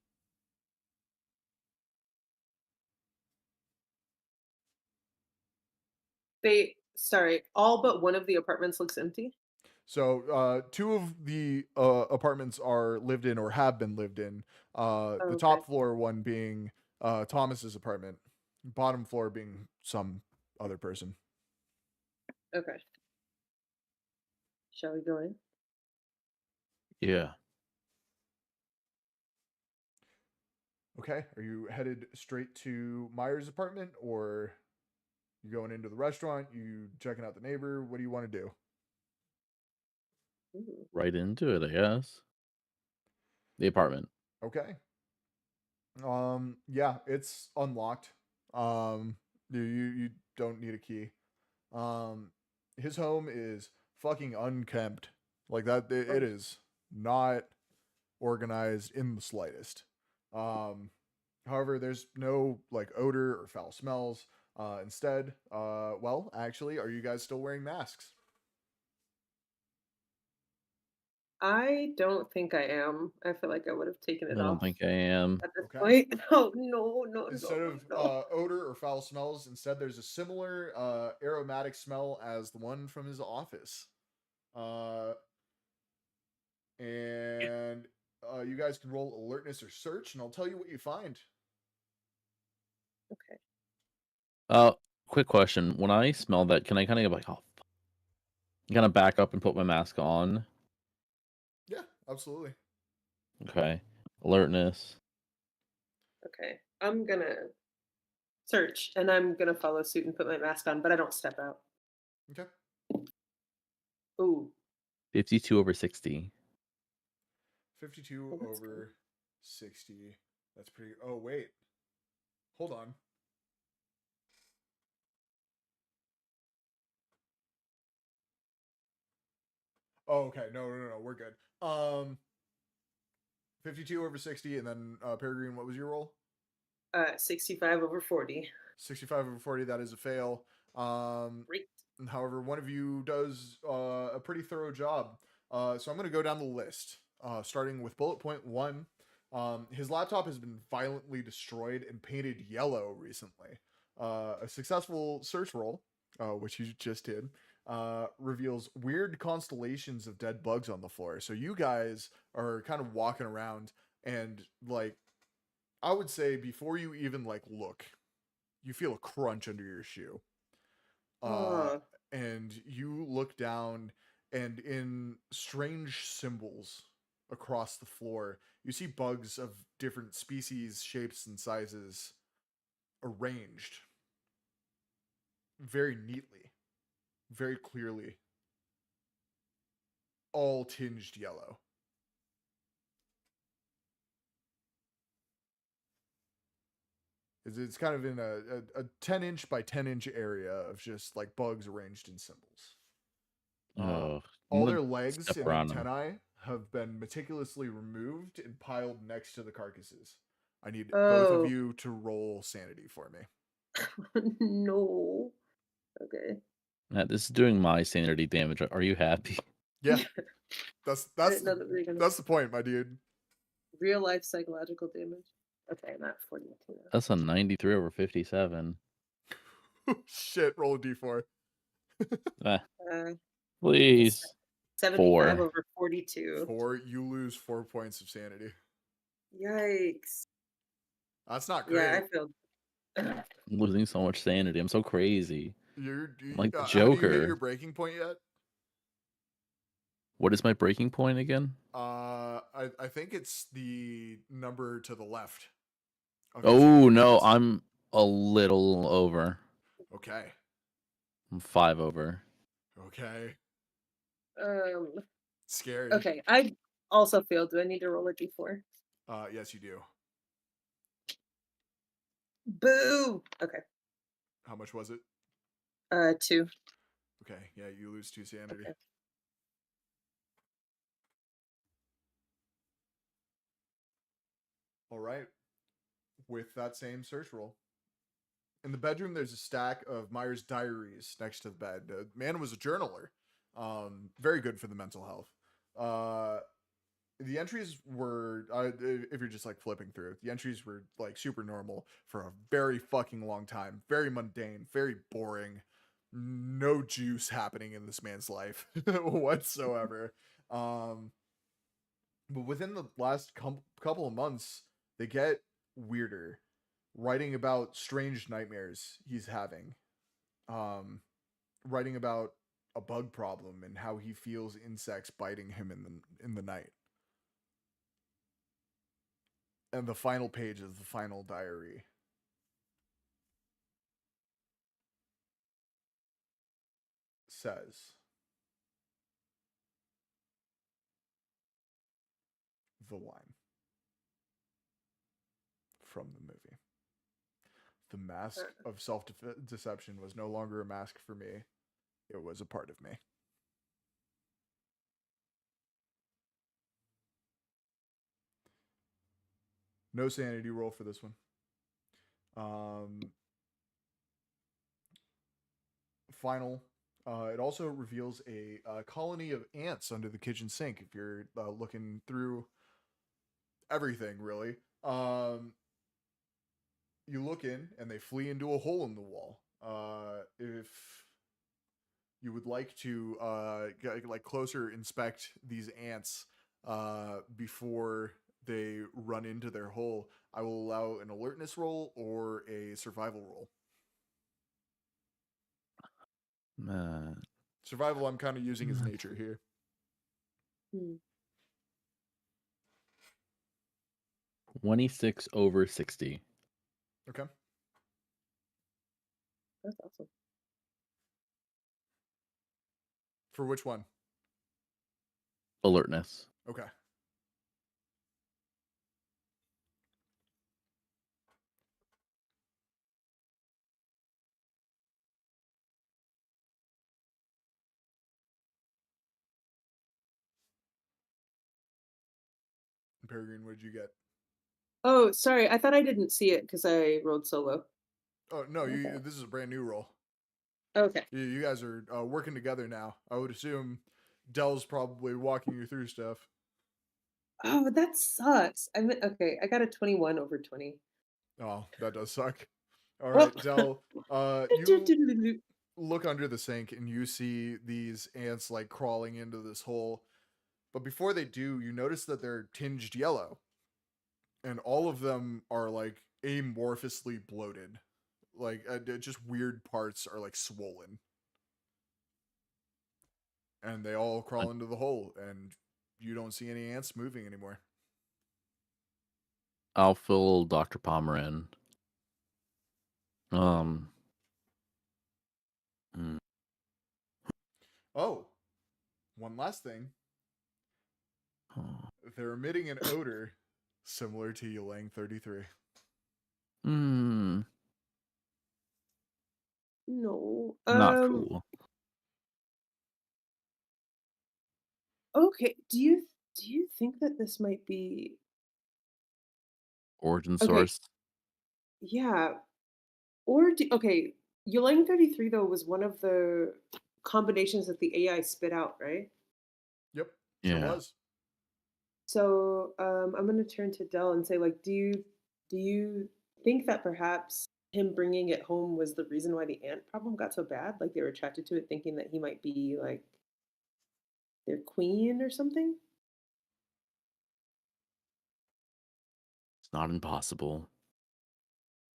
All but one of the apartments looks empty? So 2 of the apartments are lived in or have been lived in. The top floor one being Thomas's apartment, bottom floor being some other person. Okay. Shall we go in? Yeah. Okay. Are you headed straight to Meyer's apartment, or you going into the restaurant? You checking out the neighbor? What do you want to do? Right into it, I guess. The apartment. Okay. Yeah, it's unlocked. You don't need a key. His home is fucking unkempt. Like that, it is not organized in the slightest. However, there's no like odor or foul smells. Instead, well, actually, are you guys still wearing masks? I don't think I am. I feel like I would have taken I it don't off think I am. at this Okay. point. Oh no, no, no, Instead no, of no. odor or foul smells, instead there's a similar aromatic smell as the one from his office. Uh, and you guys can roll alertness or search, and I'll tell you what you find. Okay. Quick question. When I smell that, can I kind of go like, oh, kind of back up and put my mask on? Yeah, absolutely. Okay. Alertness. Okay. I'm gonna search and I'm gonna follow suit and put my mask on, but I don't step out. Okay. Ooh. 52 over 60. 52 Well, that's good. over 60. That's pretty. Oh, wait. Hold on. Oh, okay. No. We're good. 52 over 60, and then Peregrine, what was your roll? 65 over 40. 65 over 40. That is a fail. Great. However, one of you does a pretty thorough job. So I'm going to go down the list, starting with bullet point 1. His laptop has been violently destroyed and painted yellow recently. A successful search roll, which you just did, reveals weird constellations of dead bugs on the floor. So you guys are kind of walking around, and like, I would say before you even like look, you feel a crunch under your shoe. Uh, Oh, and you look down, and in strange symbols across the floor, you see bugs of different species, shapes, and sizes arranged very neatly, very clearly, all tinged yellow. It's kind of in a 10-inch by 10-inch area of just like bugs arranged in symbols. Oh, I'm All gonna their legs step and around him. antennae have been meticulously removed and piled next to the carcasses. I need both of oh. you to roll sanity for me. No. Okay. Matt, this is doing my sanity damage. Are you happy? Yeah, that's I that's didn't know that we were gonna that's the point, my dude. real life psychological damage. Okay, I'm at 42 now. That's a 93 over 57. Shit, roll a d4. Ah, Uh, please. 75 4. over 42. 4, you lose 4 points of sanity. Yikes. That's not Yeah, great. I feel. I'm losing so much sanity. I'm so crazy. I'm like the Have you hit your Joker. breaking point yet? What is my breaking point again? I think it's the number to the left of your Oh, sanity no. points. I'm a little over. Okay. I'm 5 over. Okay. Um. Scary. Okay, I also failed. Do I need to roll a d4? Yes, you do. Boo. Okay. How much was it? 2. Okay, yeah, you lose 2 sanity. Okay. All right. With that same search roll. In the bedroom, there's a stack of Myers' diaries next to the bed. The man was a journaler. Very good for the mental health. The entries were, if you're just like flipping through, the entries were like super normal for a very fucking long time. Very mundane, very boring. No juice happening in this man's life whatsoever. But within the last couple of months, they get weirder, writing about strange nightmares he's having, writing about a bug problem and how he feels insects biting him in the night. And the final page of the final diary says the line from the movie. The mask of self-deception was no longer a mask for me. It was a part of me. No sanity roll for this one. Final. It also reveals a colony of ants under the kitchen sink. If you're looking through everything, really, you look in and they flee into a hole in the wall. If you would like to closer inspect these ants before they run into their hole, I will allow an alertness roll or a survival roll. Man. Survival, I'm kind of using as nature here. 26 over 60. Okay. That's awesome. For which one? Alertness. Okay. Peregrine, what did you get? Oh, sorry. I thought I didn't see it because I rolled solo. Oh no, Okay. this is a brand new roll. Okay. You guys are working together now. I would assume Dell's probably walking you through stuff. Oh, that sucks. Okay. I got a 21 over 20. Oh, that does suck. All right, Dell. You look under the sink and you see these ants like crawling into this hole. But before they do, you notice that they're tinged yellow. And all of them are like amorphously bloated. Like just weird parts are like swollen. And they all crawl into the hole and you don't see any ants moving anymore. I'll fill Dr. Palmer in. Oh, one last thing. They're emitting an odor similar to Ylang 33. No. Not cool. Okay. Do you think that this might be Origin okay? source. Yeah. Or okay, Ylang 33 though was one of the combinations that the AI spit out, right? Yep, Yeah. sure was. So I'm gonna turn to Dell and say, like, do you think that perhaps him bringing it home was the reason why the ant problem got so bad? Like they were attracted to it, thinking that he might be like their queen or something? It's not impossible.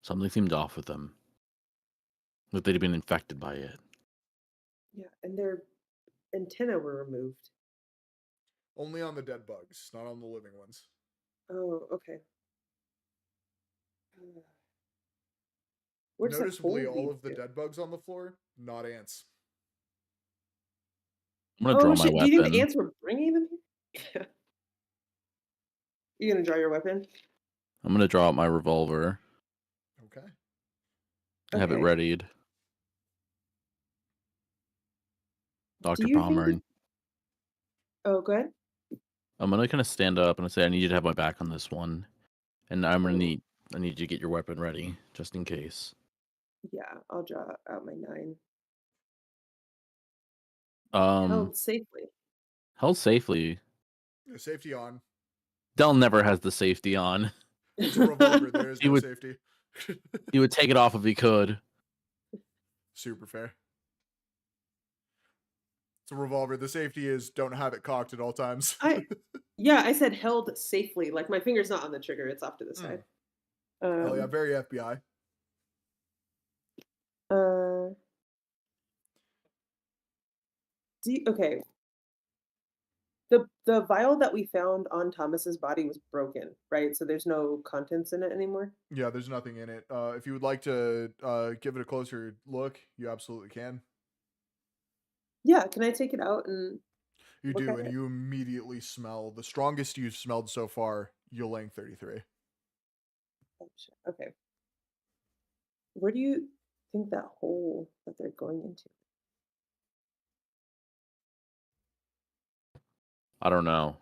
Something seemed off with them. That they'd been infected by it. Yeah, and their antennae were removed. Only on the dead bugs, not on the living ones. Oh, okay. Where does that Noticeably, hole all lead of the to? dead bugs on the floor, not ants. I'm gonna Oh draw my shit! Do you think the weapon. ants were bringing them here? You gonna draw your weapon? I'm gonna draw out my revolver. Okay. Have it Okay. readied. Do Dr. you think Palmer. that? Oh, go ahead. I'm gonna kind of stand up and say, I need you to have my back on this one. And I'm gonna Oh, need I need you to get your weapon ready, just in case. yeah, I'll draw out my 9. Held Safely. safely. Safety on. Dell never has the safety on. It's a revolver. There is He no would- safety. He would take it off if he could. Super fair. It's a revolver. The safety is don't have it cocked at all times. Yeah, I said held safely. Like my finger's not on the trigger; it's off to the side. Hell yeah, very FBI. Okay. The vial that we found on Thomas's body was broken, right? So there's no contents in it anymore. Yeah, there's nothing in it. If you would like to give it a closer look, you absolutely can. Yeah, can I take it out and You look do, at and it? you immediately smell the strongest you've smelled so far, Ylang 33. Oh, shit. Okay. Where do you think that hole that they're going into? I don't know.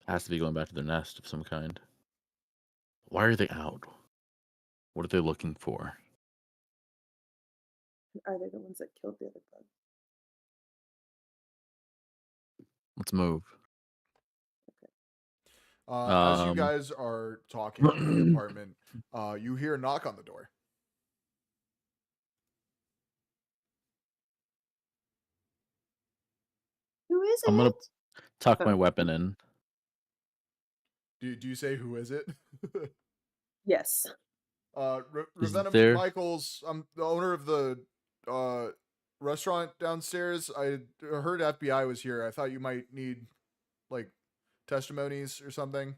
Has to be going back to their nest of some kind. Why are they out? What are they looking for? Are they the ones that killed the other bug? Let's move. As you guys are talking in the apartment, you hear a knock on the door. Who is I'm it? gonna tuck my Oh. weapon in. Do you say who is it? Yes. Is Ravenna there- Michaels. I'm the owner of the restaurant downstairs. I heard FBI was here. I thought you might need like testimonies or something.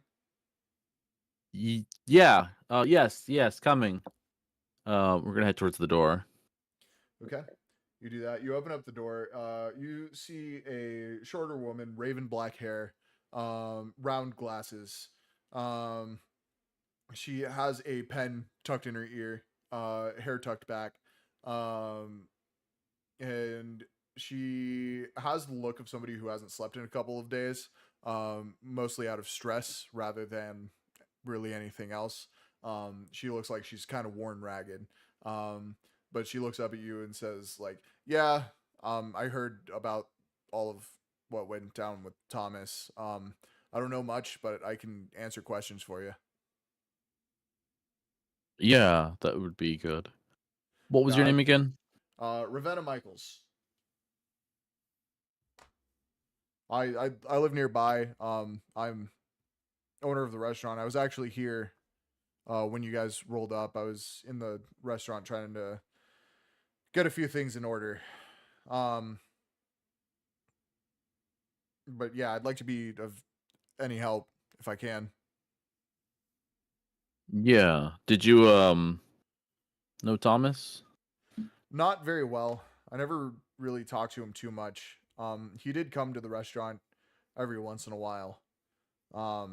Yeah. Yes. Coming. We're gonna head towards the door. Okay. You do that. You open up the door. You see a shorter woman, raven black hair, round glasses. She has a pen tucked in her ear, hair tucked back. And she has the look of somebody who hasn't slept in a couple of days, mostly out of stress rather than really anything else. She looks like she's kind of worn ragged. But she looks up at you and says, like, yeah, I heard about all of what went down with Thomas. I don't know much, but I can answer questions for you. Yeah, that would be good. What was your name again? Ravenna Michaels. I live nearby. I'm owner of the restaurant. I was actually here when you guys rolled up. I was in the restaurant trying to get a few things in order. But yeah, I'd like to be of any help if I can. Yeah. Did you know Thomas? Not very well. I never really talked to him too much. He did come to the restaurant every once in a while. I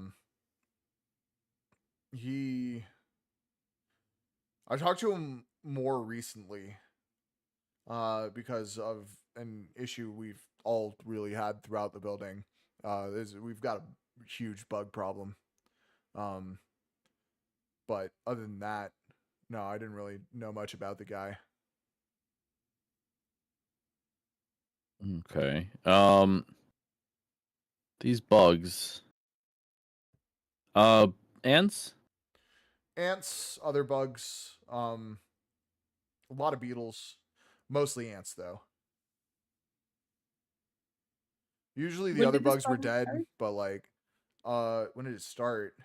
talked to him more recently because of an issue we've all really had throughout the building. We've got a huge bug problem. But other than that, no, I didn't really know much about the guy. Okay. These bugs. Ants? Ants, other bugs, a lot of beetles, mostly ants though. Usually the When other did this bugs were problem dead, start? but like, when did it start?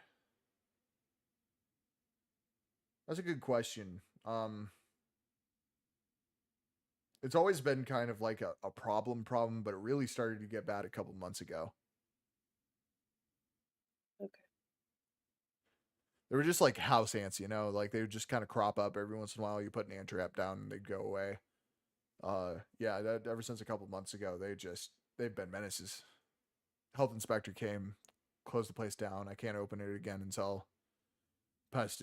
That's a good question. It's always been kind of like a problem, but it really started to get bad a couple months ago. Okay. They were just like house ants, you know, like they would just kind of crop up every once in a while. You put an ant trap down and they'd go away. Yeah, that ever since a couple months ago, they've been menaces. Health inspector came, closed the place down. I can't open it again until pest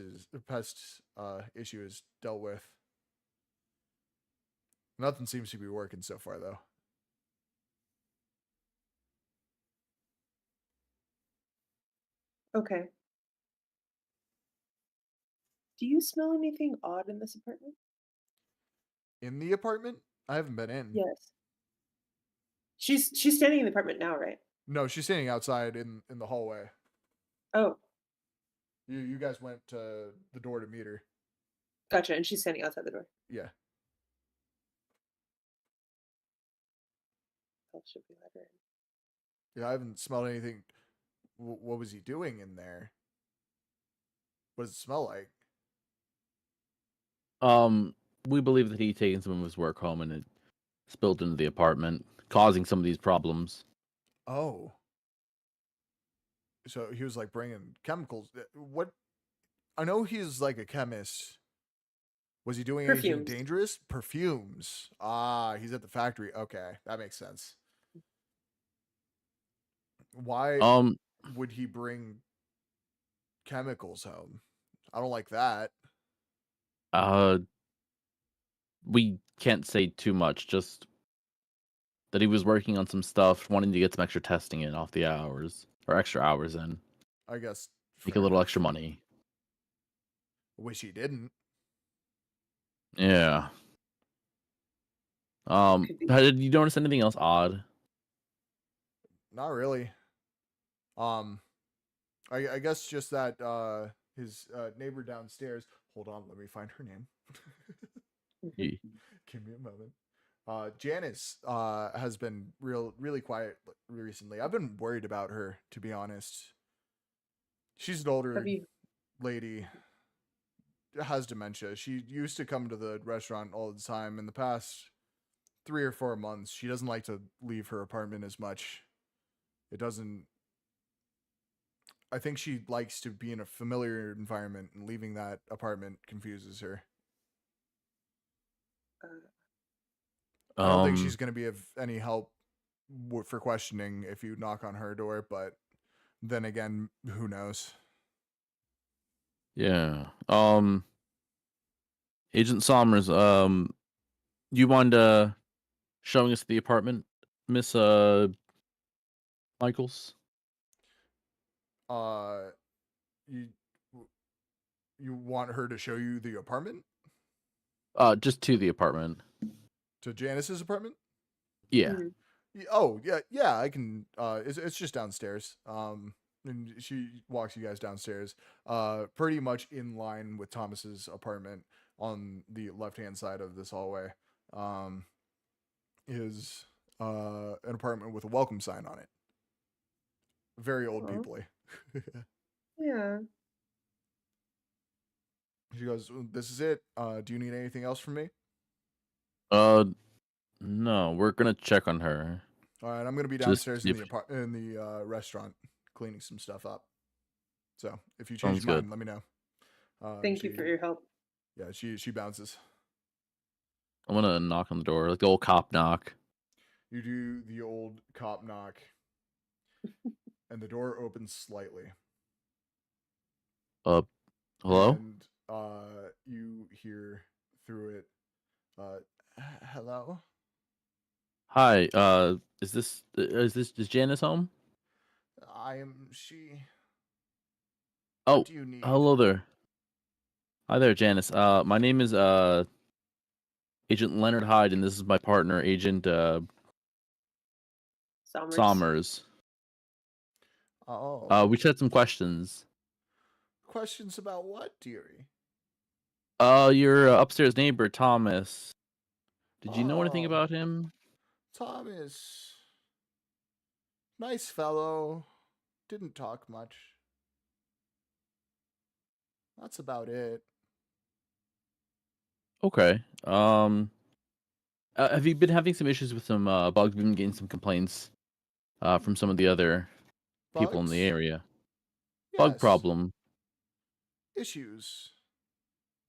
issue is dealt with. Nothing seems to be working so far though. Okay. Do you smell anything odd in this apartment? In the apartment? I haven't been in. Yes. She's standing in the apartment now, right? No, she's standing outside in the hallway. Oh, You guys went to the door to meet her. gotcha. And she's standing outside the door. Yeah. Oh, should we let her in? Yeah, I haven't smelled anything. What was he doing in there? What does it smell like? We believe that he'd taken some of his work home and it spilled into the apartment, causing some of these problems. Oh. So he was like bringing chemicals. What? I know he's like a chemist. Was he doing anything Perfumes. dangerous? Perfumes. Ah, he's at the factory. Okay, that makes sense. Why would he bring chemicals home? I don't like that. We can't say too much, just that he was working on some stuff, wanting to get some extra testing in off the hours, or extra hours in. I guess Make a fair little enough. extra money. Wish he didn't. Yeah. Could be. Did you notice anything else odd? Not really. I guess just that his neighbor downstairs. Hold on, let me find her name. Ye- Give me a moment. Janice has been really quiet recently. I've been worried about her, to be honest. She's an older Have you? lady, has dementia. She used to come to the restaurant all the time. In the past 3 or 4 months, she doesn't like to leave her apartment as much. It doesn't. I think she likes to be in a familiar environment, and leaving that apartment confuses her. I don't think she's going to be of any help for questioning if you knock on her door, but then again, who knows? Yeah. Agent Somers, you mind showing us the apartment, Miss Michaels? You you want her to show you the apartment? Just to the apartment. To Janice's apartment? Yeah. Mhm. Oh, yeah, I can. It's just downstairs. And she walks you guys downstairs. Pretty much in line with Thomas's apartment on the left-hand side of this hallway. Is an apartment with a welcome sign on it. Very old Oh, people-y. yeah. She goes, "This is it. Do you need anything else from me?" No, we're gonna check on her. All right, I'm gonna be Just downstairs if in the restaurant cleaning some stuff up. So if you change sounds your good. mind, let me know. Thank you for your help. Yeah, she bounces. I'm gonna knock on the door, like the old cop knock. You do the old cop knock, and the door opens slightly, Hello? and you hear through it, "Hello." Hi, is Janice home? I am she. Oh, What do you need? hello there. Hi there, Janice. My name is Agent Leonard Hyde, and this is my partner, Agent Somers. Somers. Oh, We just had some questions. questions about what, dearie? Your upstairs neighbor, Thomas. Did you know anything Oh, about him? Thomas. Nice fellow. Didn't talk much. That's about it. Okay. Have you been having some issues with some bugs? We've been getting some complaints from some of the other people in the Bugs? area. Bug Yes. problem. Issues?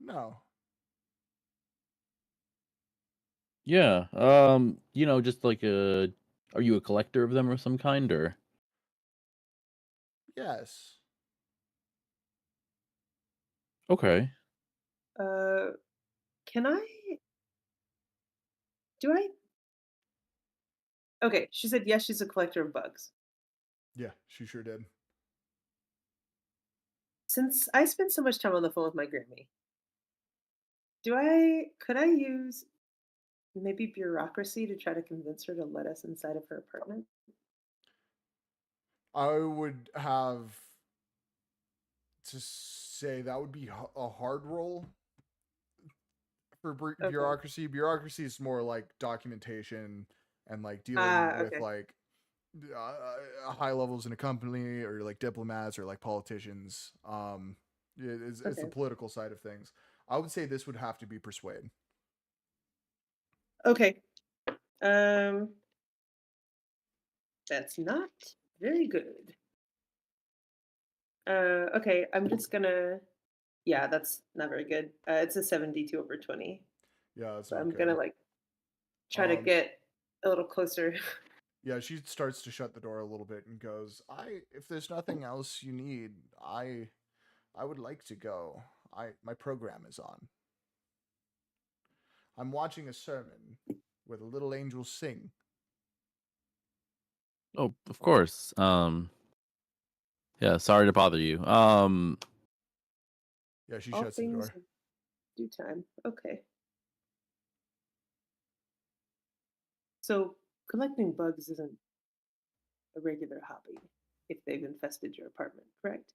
No. Yeah. Just like are you a collector of them of some kind, or? Yes. Okay. Can I? Do I? Okay, she said yes. She's a collector of bugs. Yeah, she sure did. Since I spend so much time on the phone with my Grammy, could I use maybe bureaucracy to try to convince her to let us inside of her apartment? I would have to say that would be a hard roll for Okay. bureaucracy. Bureaucracy is more like documentation and like dealing with Okay. like high levels in a company or like diplomats or like politicians. It's the Okay. political side of things. I would say this would have to be persuade. Okay. Um, that's not very good. Okay, I'm just gonna. Yeah, that's not very good. It's a 72 over 20. Yeah, that's So not I'm gonna good. like try to Um, get a little closer. yeah, she starts to shut the door a little bit and goes, if there's nothing else you need, I would like to go. My program is on. I'm watching a sermon where the little angels sing. Oh, of course. Yeah, sorry to bother you. Yeah, she All shuts the things door. in due time. Okay. So collecting bugs isn't a regular hobby if they've infested your apartment, correct?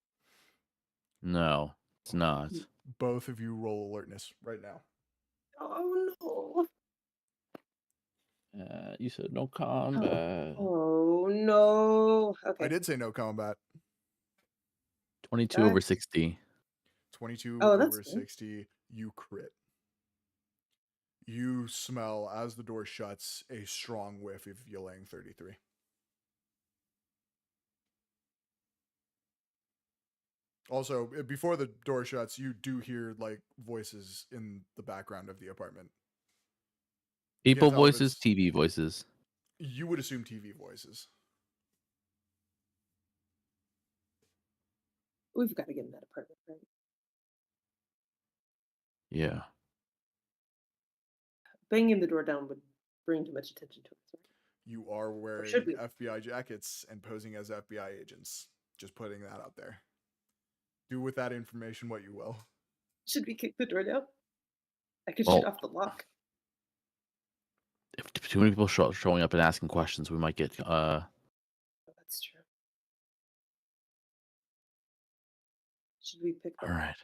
No, it's not. Both of you roll alertness right now. Oh no. You said no combat. Oh no. Okay. I did say no combat. 22 over That's- 60. 22 Oh, that's over good. 60. You crit. You smell, as the door shuts, a strong whiff of Ylang 33. Also, before the door shuts, you do hear like voices in the background of the apartment. You can't People tell if voices, it's- TV voices. You would assume TV voices. We've got to get in that apartment, right? Yeah. Banging the door down would bring too much attention to us, right? You are wearing should we? FBI jackets and posing as FBI agents. Just putting that out there. Do with that information what you will. Should we kick the door down? I could Well- shut off the lock. If too many people showing up and asking questions, we might get Oh, that's true. Should we pick all that? right.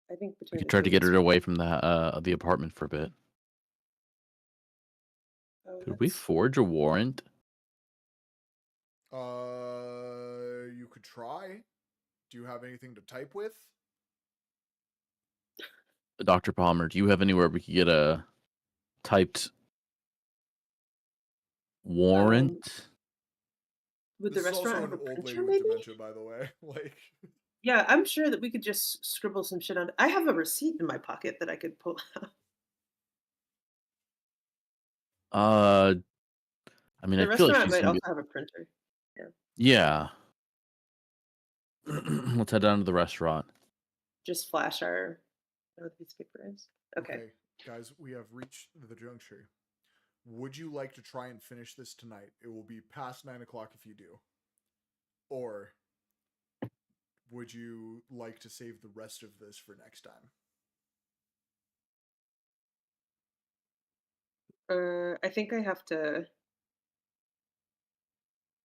I think We between could the try two to of get us- her away from the apartment for a bit. Oh, Could we that's- forge a warrant? You could try. Do you have anything to type with? Dr. Palmer, do you have anywhere we could get a typed warrant? Would the This is also restaurant have an a old lady printer, with maybe? dementia, by the way. Like, Yeah, I'm sure that we could just scribble some shit on. I have a receipt in my pocket that I could pull out. I mean, The I feel like restaurant she's might gonna also be. have a printer. Yeah. Let's head down to the restaurant. Just flash our what the piece of paper is. Okay. guys, we have reached the juncture. Would you like to try and finish this tonight? It will be past 9 o'clock if you do. Or would you like to save the rest of this for next time? I think I have to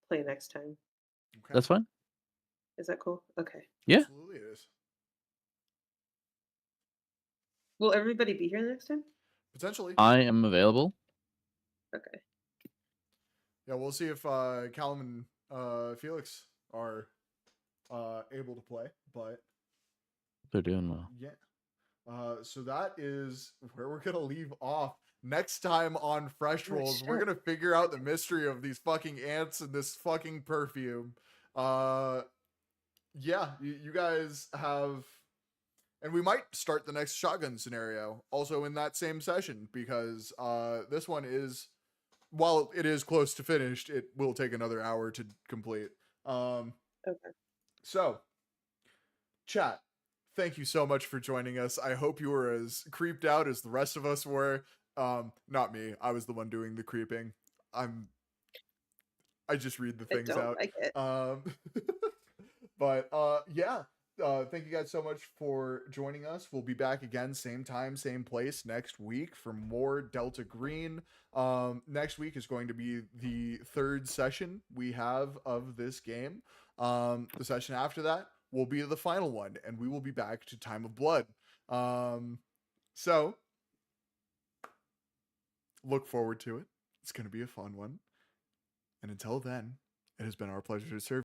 play next time. Okay. That's fine. Is that cool? Okay. Yeah. Absolutely it is. Will everybody be here next time? Potentially. I am available. Okay. Yeah, we'll see if Callum and Felix are able to play, but They're doing well. yeah. So that is where we're gonna leave off. Next time on Fresh Oh, Rolls, we're shit. gonna figure out the mystery of these fucking ants and this fucking perfume. Yeah, you guys have, and we might start the next shotgun scenario also in that same session, because this one is, while it is close to finished, it will take another hour to complete. Okay. So, chat, thank you so much for joining us. I hope you were as creeped out as the rest of us were. Not me. I was the one doing the creeping. I just read the I things don't out. like it. But yeah. Thank you guys so much for joining us. We'll be back again, same time, same place next week for more Delta Green. Next week is going to be the third session we have of this game. The session after that will be the final one, and we will be back to Time of Blood. So look forward to it. It's going to be a fun one. And until then, it has been our pleasure to serve.